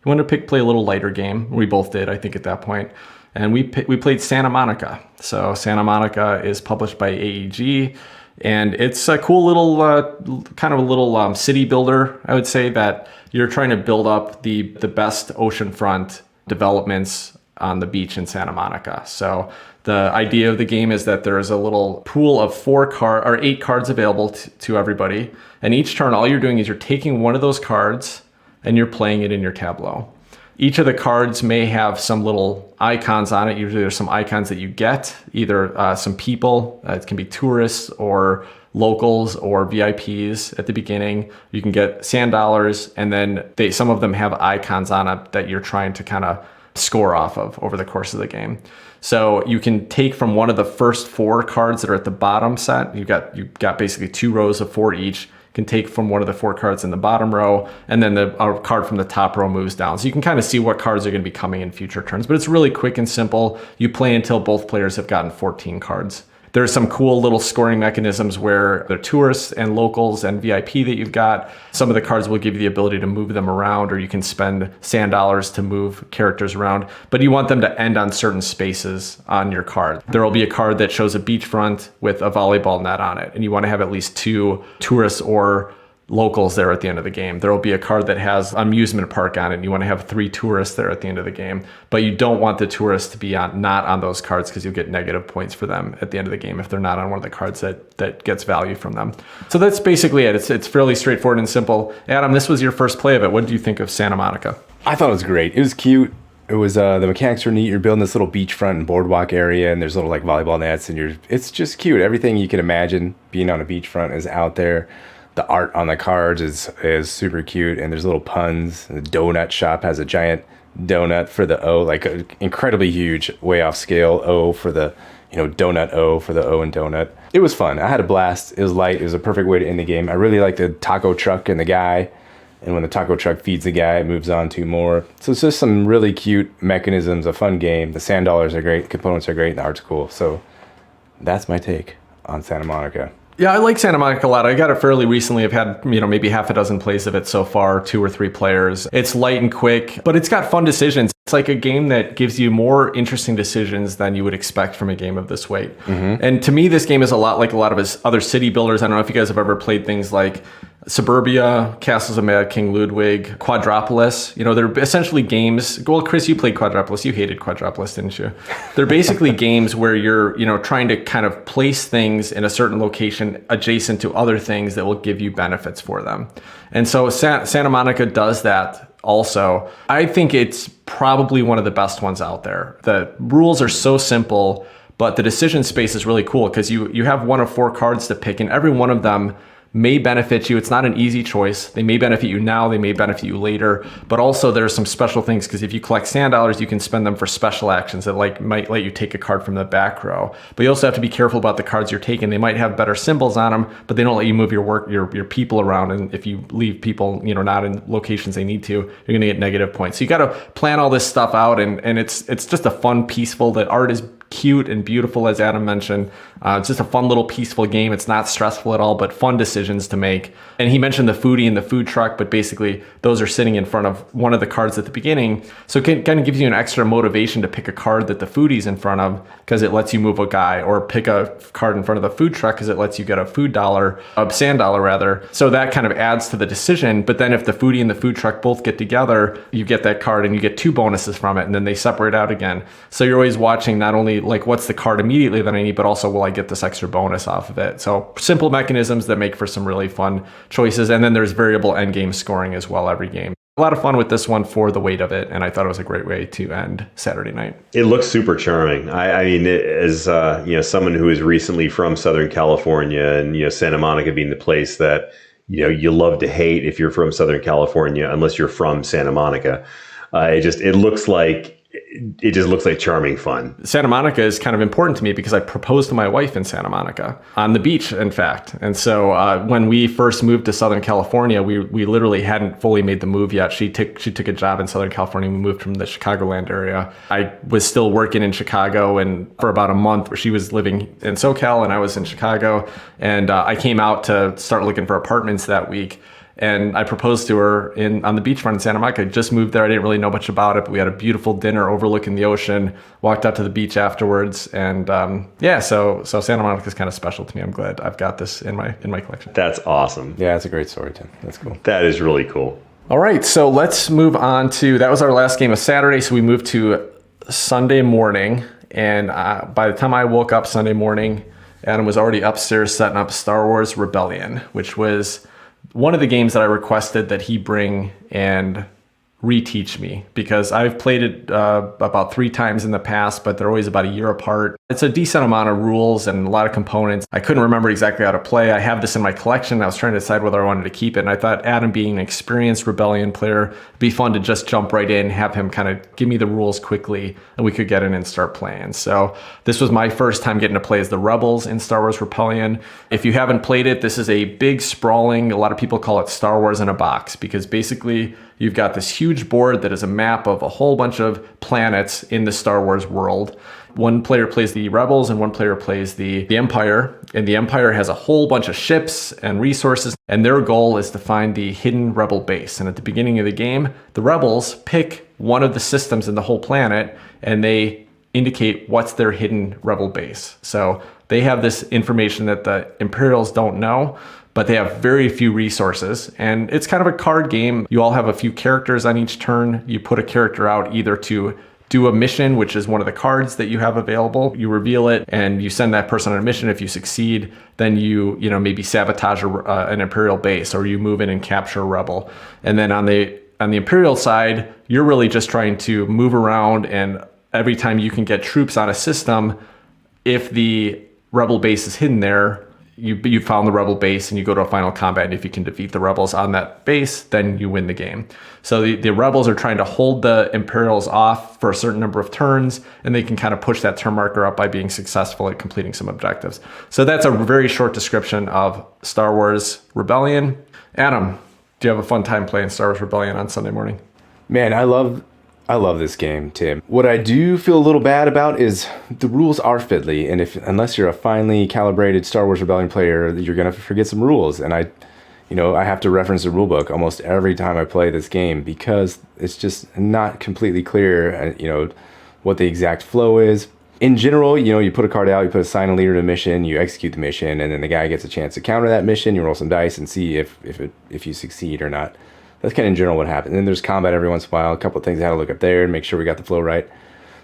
wanted to play a little lighter game. We both did, I think, at that point. And we played Santa Monica. So Santa Monica is published by AEG, and it's a cool little, kind of a little city builder, I would say, that you're trying to build up the best oceanfront developments on the beach in Santa Monica. So the idea of the game is that there is a little pool of 8 cards available to everybody. And each turn, all you're doing is you're taking one of those cards and you're playing it in your tableau. Each of the cards may have some little icons on it. Usually there's some icons that you get, either some people, it can be tourists or locals or VIPs at the beginning. You can get sand dollars, and then some of them have icons on it that you're trying to kind of score off of over the course of the game. So you can take from one of the first 4 cards that are at the bottom set. You've got basically 2 rows of 4 each. Can take from one of the 4 cards in the bottom row, and then a card from the top row moves down. So you can kind of see what cards are going to be coming in future turns, but it's really quick and simple. You play until both players have gotten 14 cards. At There's some cool little scoring mechanisms where the tourists and locals and VIP that you've got, some of the cards will give you the ability to move them around, or you can spend sand dollars to move characters around, but you want them to end on certain spaces on your card. There will be a card that shows a beachfront with a volleyball net on it, and you want to have at least 2 tourists or locals there at the end of the game. There will be a card that has amusement park on it, and you want to have 3 tourists there at the end of the game, but you don't want the tourists to be not on those cards, because you'll get negative points for them at the end of the game if they're not on one of the cards that gets value from them. So that's basically it. It's fairly straightforward and simple. Adam, this was your first play of it. What did you think of Santa Monica? I thought it was great. It was cute. It was the mechanics are neat. You're building this little beachfront and boardwalk area, and there's little like volleyball nets, and it's just cute. Everything you can imagine being on a beachfront is out there. The art on the cards is super cute, and there's little puns. The donut shop has a giant donut for the O, like an incredibly huge, way off scale O for the, donut O for the O in donut. It was fun. I had a blast. It was light. It was a perfect way to end the game. I really like the taco truck and the guy, and when the taco truck feeds the guy, it moves on to more. So it's just some really cute mechanisms, a fun game. The sand dollars are great, the components are great, and the art's cool. So that's my take on Santa Monica. Yeah, I like Santa Monica a lot. I got it fairly recently. I've had, maybe half a dozen plays of it so far, 2 or 3 players. It's light and quick, but it's got fun decisions. It's like a game that gives you more interesting decisions than you would expect from a game of this weight. Mm-hmm. And to me, this game is a lot like a lot of his other city builders. I don't know if you guys have ever played things like Suburbia, Castles of Mad King Ludwig, Quadropolis. They're essentially games. Well, Chris, you played Quadropolis. You hated Quadropolis, didn't you? They're basically games where you're, trying to kind of place things in a certain location adjacent to other things that will give you benefits for them. And so Santa Monica does that also. I think it's probably one of the best ones out there. The rules are so simple, but the decision space is really cool because you have one of 4 cards to pick, and every one of them may benefit you. It's not an easy choice. They may benefit you now, they may benefit you later, but also there's some special things, because if you collect sand dollars, you can spend them for special actions that might let you take a card from the back row. But you also have to be careful about the cards you're taking. They might have better symbols on them, but they don't let you move your people around, and if you leave people not in locations they need to, you're going to get negative points. So you got to plan all this stuff out, and it's just a fun, peaceful, the art is cute and beautiful, as Adam mentioned. It's just a fun little peaceful game. It's not stressful at all, but fun decisions to make. And he mentioned the foodie and the food truck, but basically those are sitting in front of one of the cards at the beginning. So it kind of gives you an extra motivation to pick a card that the foodie's in front of, because it lets you move a guy, or pick a card in front of the food truck because it lets you get a sand dollar rather. So that kind of adds to the decision. But then if the foodie and the food truck both get together, you get that card and you get 2 bonuses from it, and then they separate out again. So you're always watching not only like what's the card immediately that I need, but also will I get this extra bonus off of it. So simple mechanisms that make for some really fun choices. And then there's variable endgame scoring as well every game. A lot of fun with this one for the weight of it, and I thought it was a great way to end Saturday night. It looks super charming. I mean, as someone who is recently from Southern California, and Santa Monica being the place that you love to hate if you're from Southern California, unless you're from Santa Monica. It just looks like charming fun. Santa Monica is kind of important to me because I proposed to my wife in Santa Monica on the beach, in fact. And so when we first moved to Southern California, we literally hadn't fully made the move yet. She took a job in Southern California. We moved from the Chicagoland area. I was still working in Chicago, and for about a month, she was living in SoCal and I was in Chicago. And I came out to start looking for apartments that week. And I proposed to her on the beachfront in Santa Monica. I just moved there. I didn't really know much about it, but we had a beautiful dinner overlooking the ocean, walked out to the beach afterwards. And so Santa Monica is kind of special to me. I'm glad I've got this in my collection. That's awesome. Yeah, it's a great story, Tim. That's cool. That is really cool. All right, so let's move on to, that was our last game of Saturday. So we moved to Sunday morning. And by the time I woke up Sunday morning, Adam was already upstairs setting up Star Wars Rebellion, which was one of the games that I requested that he bring and reteach me, because I've played it about 3 times in the past, but they're always about a year apart. It's a decent amount of rules and a lot of components. I couldn't remember exactly how to play. I have this in my collection. I was trying to decide whether I wanted to keep it, and I thought Adam, being an experienced Rebellion player, it'd be fun to just jump right in, have him kind of give me the rules quickly, and we could get in and start playing. So this was my first time getting to play as the Rebels in Star Wars Rebellion. If you haven't played it, this is a big, sprawling, a lot of people call it Star Wars in a box, because basically you've got this huge board that is a map of a whole bunch of planets in the Star Wars world. One player plays the rebels and one player plays the Empire. And the Empire has a whole bunch of ships and resources. And their goal is to find the hidden rebel base. And at the beginning of the game, the rebels pick one of the systems in the whole planet and they indicate what's their hidden rebel base. So they have this information that the Imperials don't know, but they have very few resources. And it's kind of a card game. You all have a few characters on each turn. You put a character out either to do a mission, which is one of the cards that you have available. You reveal it and you send that person on a mission. If you succeed, then you maybe sabotage an Imperial base, or you move in and capture a rebel. And then on the Imperial side, you're really just trying to move around, and every time you can get troops on a system, if the rebel base is hidden there, you found the rebel base and you go to a final combat, and if you can defeat the rebels on that base, then you win the game. So the rebels are trying to hold the Imperials off for a certain number of turns, and they can kind of push that turn marker up by being successful at completing some objectives. So that's a very short description of Star Wars Rebellion. Adam, do you have a fun time playing Star Wars Rebellion on Sunday morning? Man, I love this game, Tim. What I do feel a little bad about is the rules are fiddly, and unless you're a finely calibrated Star Wars Rebellion player, you're gonna forget some rules. And I have to reference the rulebook almost every time I play this game because it's just not completely clear, what the exact flow is. In general, you put a card out, you put assign a leader to a mission, you execute the mission, and then the guy gets a chance to counter that mission. You roll some dice and see if you succeed or not. That's kind of in general what happens. And then there's combat every once in a while. A couple of things I had to look up there and make sure we got the flow right.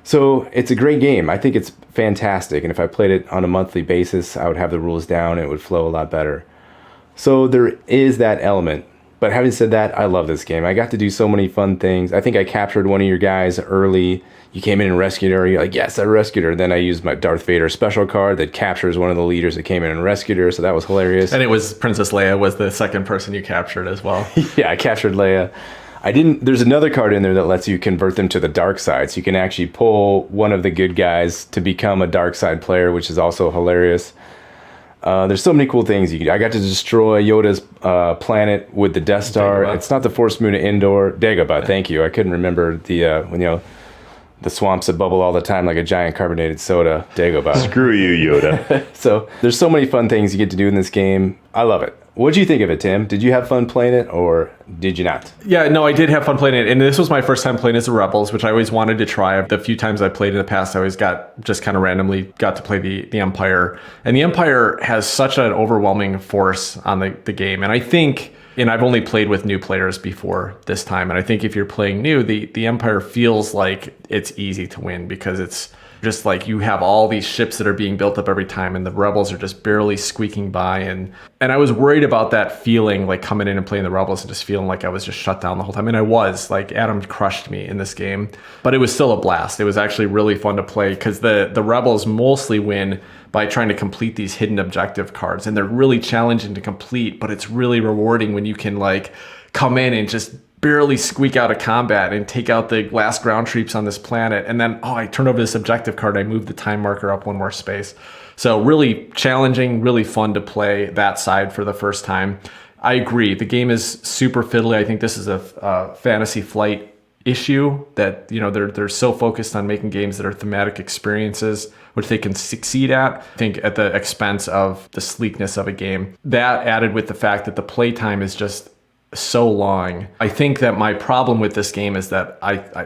So it's a great game. I think it's fantastic. And if I played it on a monthly basis, I would have the rules down and it would flow a lot better. So there is that element. But having said that, I love this game. I got to do so many fun things. I think I captured one of your guys early. You came in and rescued her. You're like, yes, I rescued her. Then I used my Darth Vader special card that captures one of the leaders that came in and rescued her. So that was hilarious. And it was Princess Leia was the second person you captured as well. Yeah, I captured Leia. There's another card in there that lets you convert them to the dark side. So you can actually pull one of the good guys to become a dark side player, which is also hilarious. There's so many cool things you can do. I got to destroy Yoda's planet with the Death Star. Dagobah. It's not the Force Moon of Endor. Dagobah, thank you. I couldn't remember the swamps that bubble all the time like a giant carbonated soda. Dagobah. Screw you, Yoda. So there's so many fun things you get to do in this game. I love it. What'd you think of it, Tim? Did you have fun playing it or did you not? Yeah, no, I did have fun playing it. And this was my first time playing as the Rebels, which I always wanted to try. The few times I played in the past, I always just kind of randomly got to play the Empire. And the Empire has such an overwhelming force on the game. And I think, and I've only played with new players before this time, and I think if you're playing new, the Empire feels like it's easy to win because it's just like you have all these ships that are being built up every time and the Rebels are just barely squeaking by. And I was worried about that feeling, like coming in and playing the Rebels and just feeling like I was just shut down the whole time. And I was, like, Adam crushed me in this game, but it was still a blast. It was actually really fun to play because the Rebels mostly win by trying to complete these hidden objective cards. And they're really challenging to complete, but it's really rewarding when you can like come in and just barely squeak out of combat and take out the last ground troops on this planet. And then, I turn over this objective card. I move the time marker up one more space. So really challenging, really fun to play that side for the first time. I agree. The game is super fiddly. I think this is a Fantasy Flight issue that, they're so focused on making games that are thematic experiences, which they can succeed at, I think, at the expense of the sleekness of a game. That added with the fact that the playtime is just so long. I think that my problem with this game is that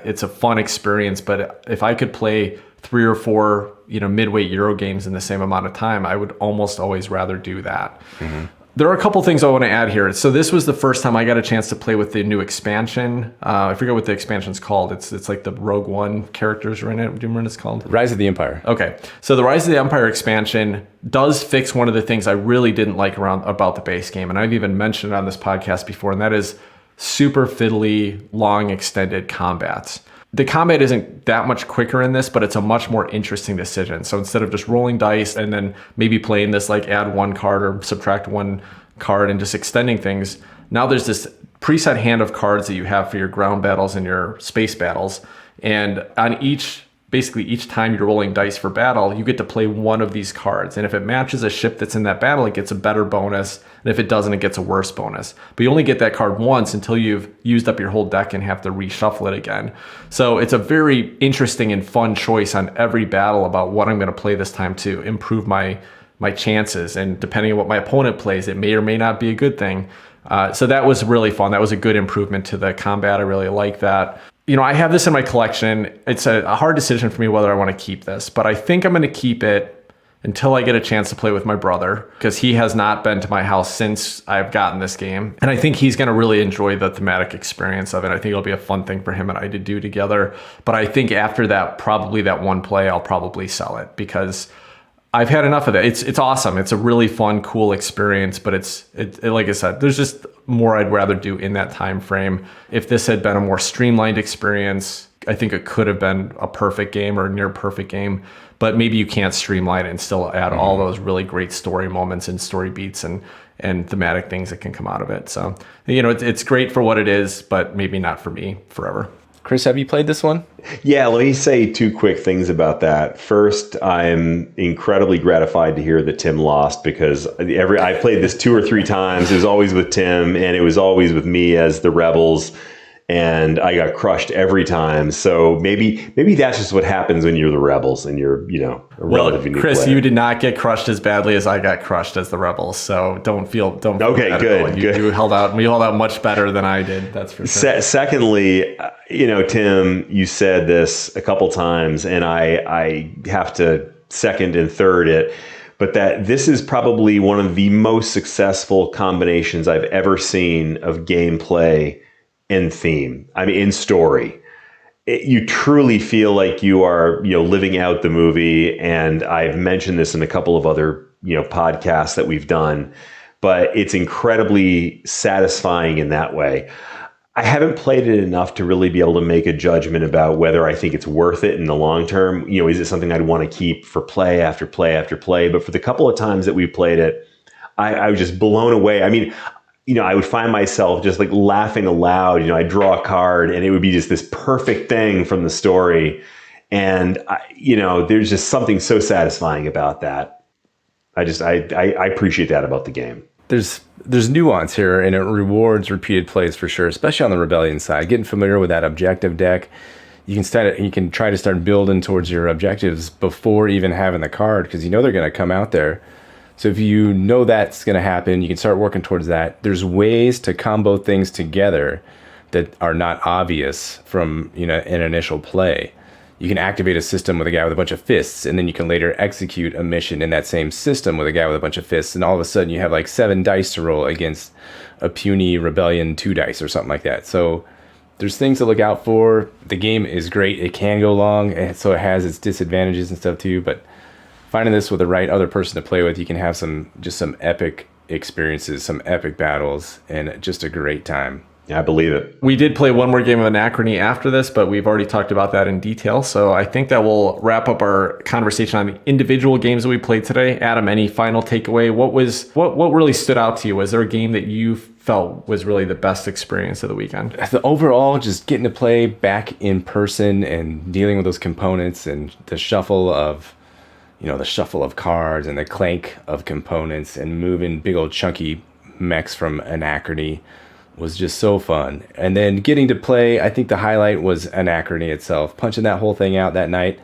it's a fun experience, but if I could play 3 or 4, midweight Euro games in the same amount of time, I would almost always rather do that. Mm-hmm. There are a couple things I want to add here. So this was the first time I got a chance to play with the new expansion. I forget what the expansion's called. It's like the Rogue One characters are in it. Do you remember what it's called? Rise of the Empire. Okay. So the Rise of the Empire expansion does fix one of the things I really didn't like about the base game. And I've even mentioned it on this podcast before, and that is super fiddly, long, extended combats. The combat isn't that much quicker in this, but it's a much more interesting decision. So instead of just rolling dice and then maybe playing this like add 1 card or subtract 1 card and just extending things, now there's this preset hand of cards that you have for your ground battles and your space battles. And on each basically each time you're rolling dice for battle, you get to play one of these cards. And if it matches a ship that's in that battle, it gets a better bonus. And if it doesn't, it gets a worse bonus. But you only get that card once until you've used up your whole deck and have to reshuffle it again. So it's a very interesting and fun choice on every battle about what I'm going to play this time to improve my chances. And depending on what my opponent plays, it may or may not be a good thing. So that was really fun. That was a good improvement to the combat. I really like that. I have this in my collection. It's a hard decision for me whether I want to keep this, but I think I'm going to keep it until I get a chance to play with my brother, because he has not been to my house since I've gotten this game. And I think he's going to really enjoy the thematic experience of it. I think it'll be a fun thing for him and I to do together. But I think after that, probably that one play, I'll probably sell it, because I've had enough of it. It's awesome. It's a really fun, cool experience, but it's like I said, there's just more I'd rather do in that time frame. If this had been a more streamlined experience, I think it could have been a perfect game or a near perfect game, but maybe you can't streamline it and still add all those really great story moments and story beats and thematic things that can come out of it. So, it's great for what it is, but maybe not for me forever. Chris, have you played this one? Yeah, let me say two quick things about that. First, I'm incredibly gratified to hear that Tim lost, because I played this 2 or 3 times. It was always with Tim, and it was always with me as the rebels, and I got crushed every time. So maybe that's just what happens when you're the rebels and you're a relatively new Chris, player. you did not get crushed as badly as I got crushed as the rebels. So don't feel Okay, bad good, at all. good. You held out much better than I did. That's for sure. Secondly, Tim, you said this a couple times, and I have to second and third it, but that this is probably one of the most successful combinations I've ever seen of gameplay and theme. I mean, in story. You truly feel like you are, living out the movie. And I've mentioned this in a couple of other, podcasts that we've done, but it's incredibly satisfying in that way. I haven't played it enough to really be able to make a judgment about whether I think it's worth it in the long term. Is it something I'd want to keep for play after play after play? But for the couple of times that we played it, I was just blown away. I mean, I would find myself just like laughing aloud. I'd draw a card and it would be just this perfect thing from the story. And, there's just something so satisfying about that. I appreciate that about the game. There's nuance here, and it rewards repeated plays for sure, especially on the Rebellion side. Getting familiar with that objective deck, you can try to start building towards your objectives before even having the card, because they're going to come out there. So if you know that's going to happen, you can start working towards that. There's ways to combo things together that are not obvious from an initial play. You can activate a system with a guy with a bunch of fists, and then you can later execute a mission in that same system with a guy with a bunch of fists, and all of a sudden you have like 7 dice to roll against a puny Rebellion 2 dice or something like that. So there's things to look out for. The game is great. It can go long, and so it has its disadvantages and stuff too, but finding this with the right other person to play with, you can have some epic experiences, some epic battles, and just a great time. Yeah, I believe it. We did play one more game of Anachrony after this, but we've already talked about that in detail. So I think that will wrap up our conversation on the individual games that we played today. Adam, any final takeaway? What really stood out to you? Was there a game that you felt was really the best experience of the weekend? Overall, just getting to play back in person and dealing with those components and the shuffle of cards and the clank of components and moving big old chunky mechs from Anachrony was just so fun. And then getting to play, I think the highlight was Anachrony itself, punching that whole thing out that night,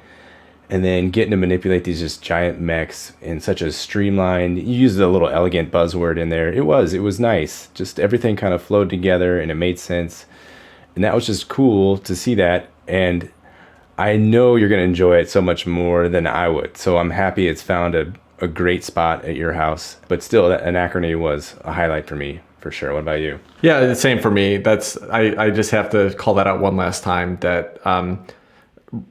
and then getting to manipulate these just giant mechs in such a streamlined, you used a little elegant buzzword in there. It was nice. Just everything kind of flowed together and it made sense. And that was just cool to see that. And I know you're going to enjoy it so much more than I would. So I'm happy it's found a great spot at your house. But still, that Anachrony was a highlight for me, for sure. What about you? Yeah, the same for me. I just have to call that out one last time that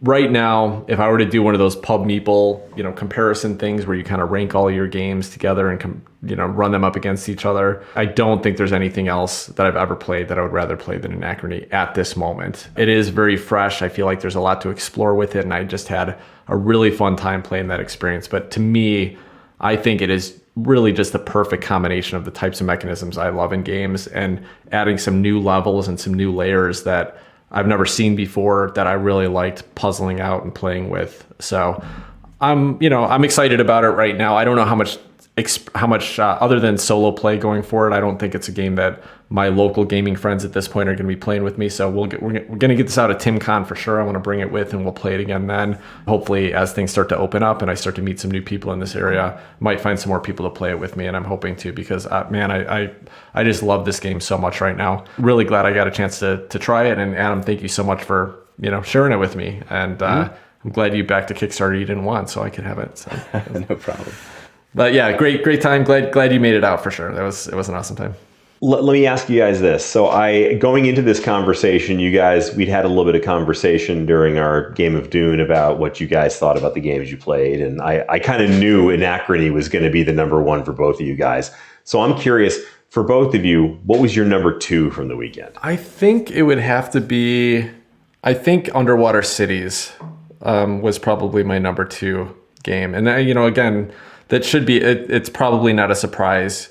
right now, if I were to do one of those pub meeple, comparison things where you kind of rank all your games together and run them up against each other, I don't think there's anything else that I've ever played that I would rather play than Anachrony at this moment. It is very fresh. I feel like there's a lot to explore with it, and I just had a really fun time playing that experience. But to me, I think it is really just the perfect combination of the types of mechanisms I love in games and adding some new levels and some new layers that I've never seen before that I really liked puzzling out and playing with. So I'm excited about it right now. I don't know how much other than solo play going forward. I don't think it's a game that my local gaming friends at this point are going to be playing with me. So we're going to get this out at TimCon for sure. I want to bring it with, and we'll play it again then. Hopefully, as things start to open up and I start to meet some new people in this area, might find some more people to play it with me, and I'm hoping to, because man, I just love this game so much right now. Really glad I got a chance to try it. And Adam, thank you so much for sharing it with me. And I'm glad you backed a Kickstarter you didn't want, so I could have it. So No problem. But yeah, great time. Glad you made it out for sure. It was an awesome time. Let me ask you guys this. So going into this conversation, we'd had a little bit of conversation during our game of Dune about what you guys thought about the games you played. And I kind of knew Anachrony was going to be the number one for both of you guys. So I'm curious, for both of you, what was your number two from the weekend? I think it would have to be, Underwater Cities was probably my number two game. And again, that should be, it's probably not a surprise.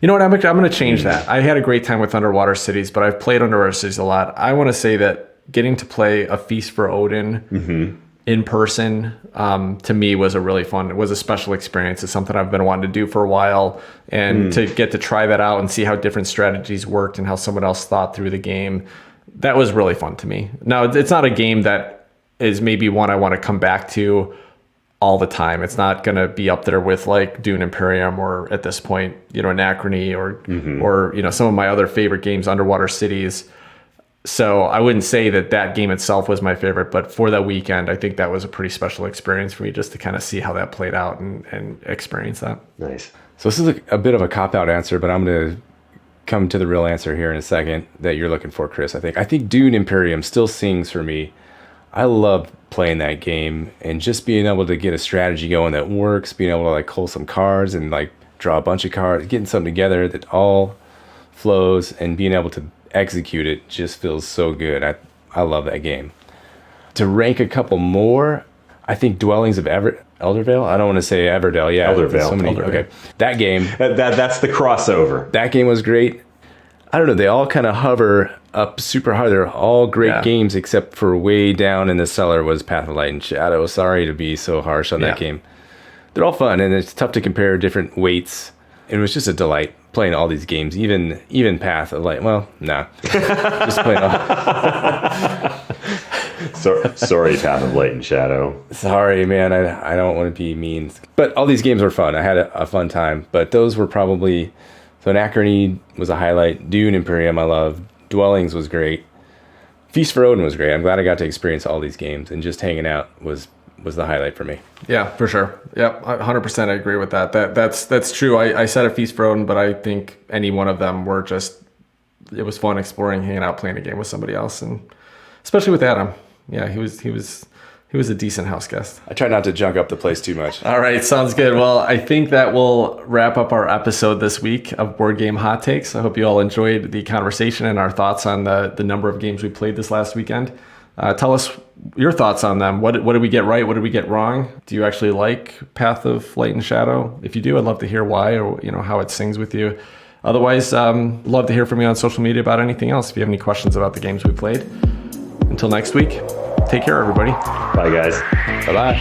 You know what? I'm going to change that. I had a great time with Underwater Cities, but I've played Underwater Cities a lot. I want to say that getting to play A Feast for Odin in person, to me was it was a special experience. It's something I've been wanting to do for a while, and to get to try that out and see how different strategies worked and how someone else thought through the game, that was really fun to me. Now, it's not a game that is maybe one I want to come back to all the time. It's not going to be up there with like Dune Imperium, or at this point, Anachrony, or some of my other favorite games, Underwater Cities. So I wouldn't say that game itself was my favorite, but for that weekend, I think that was a pretty special experience for me, just to kind of see how that played out and experience that. Nice. So this is a bit of a cop-out answer, but I'm going to come to the real answer here in a second that you're looking for, Chris. I think Dune Imperium still sings for me. I love playing that game and just being able to get a strategy going that works, being able to like cull some cards and like draw a bunch of cards, getting something together that all flows, and being able to execute it just feels so good. I love that game. To rank a couple more, I think Dwellings of Eldervale. I don't want to say Everdell. Yeah, Eldervale. Eldervale. Okay, that game. That's the crossover. That game was great. I don't know. They all kind of hover up super high. They're all great games, except for way down in the cellar was Path of Light and Shadow. Sorry to be so harsh on that game. They're all fun, and it's tough to compare different weights. It was just a delight playing all these games, even Path of Light. Well, nah, just playing all. Sorry, Path of Light and Shadow. Sorry, man. I don't want to be mean, but all these games were fun. I had a fun time, but those were probably. So Anachrony was a highlight. Dune Imperium I loved. Dwellings was great. Feast for Odin was great. I'm glad I got to experience all these games, and just hanging out was the highlight for me. Yeah, for sure. Yep, 100% I agree with that. That's true. I said A Feast for Odin, but I think any one of them were just, it was fun exploring, hanging out, playing a game with somebody else, and especially with Adam. Yeah, he was a decent house guest. I try not to junk up the place too much. All right, sounds good. Well, I think that will wrap up our episode this week of Board Game Hot Takes. I hope you all enjoyed the conversation and our thoughts on the number of games we played this last weekend. Tell us your thoughts on them. What did we get right? What did we get wrong? Do you actually like Path of Light and Shadow? If you do, I'd love to hear why, or how it sings with you. Otherwise, love to hear from you on social media about anything else. If you have any questions about the games we played. Until next week, take care, everybody. Bye, guys. Bye-bye.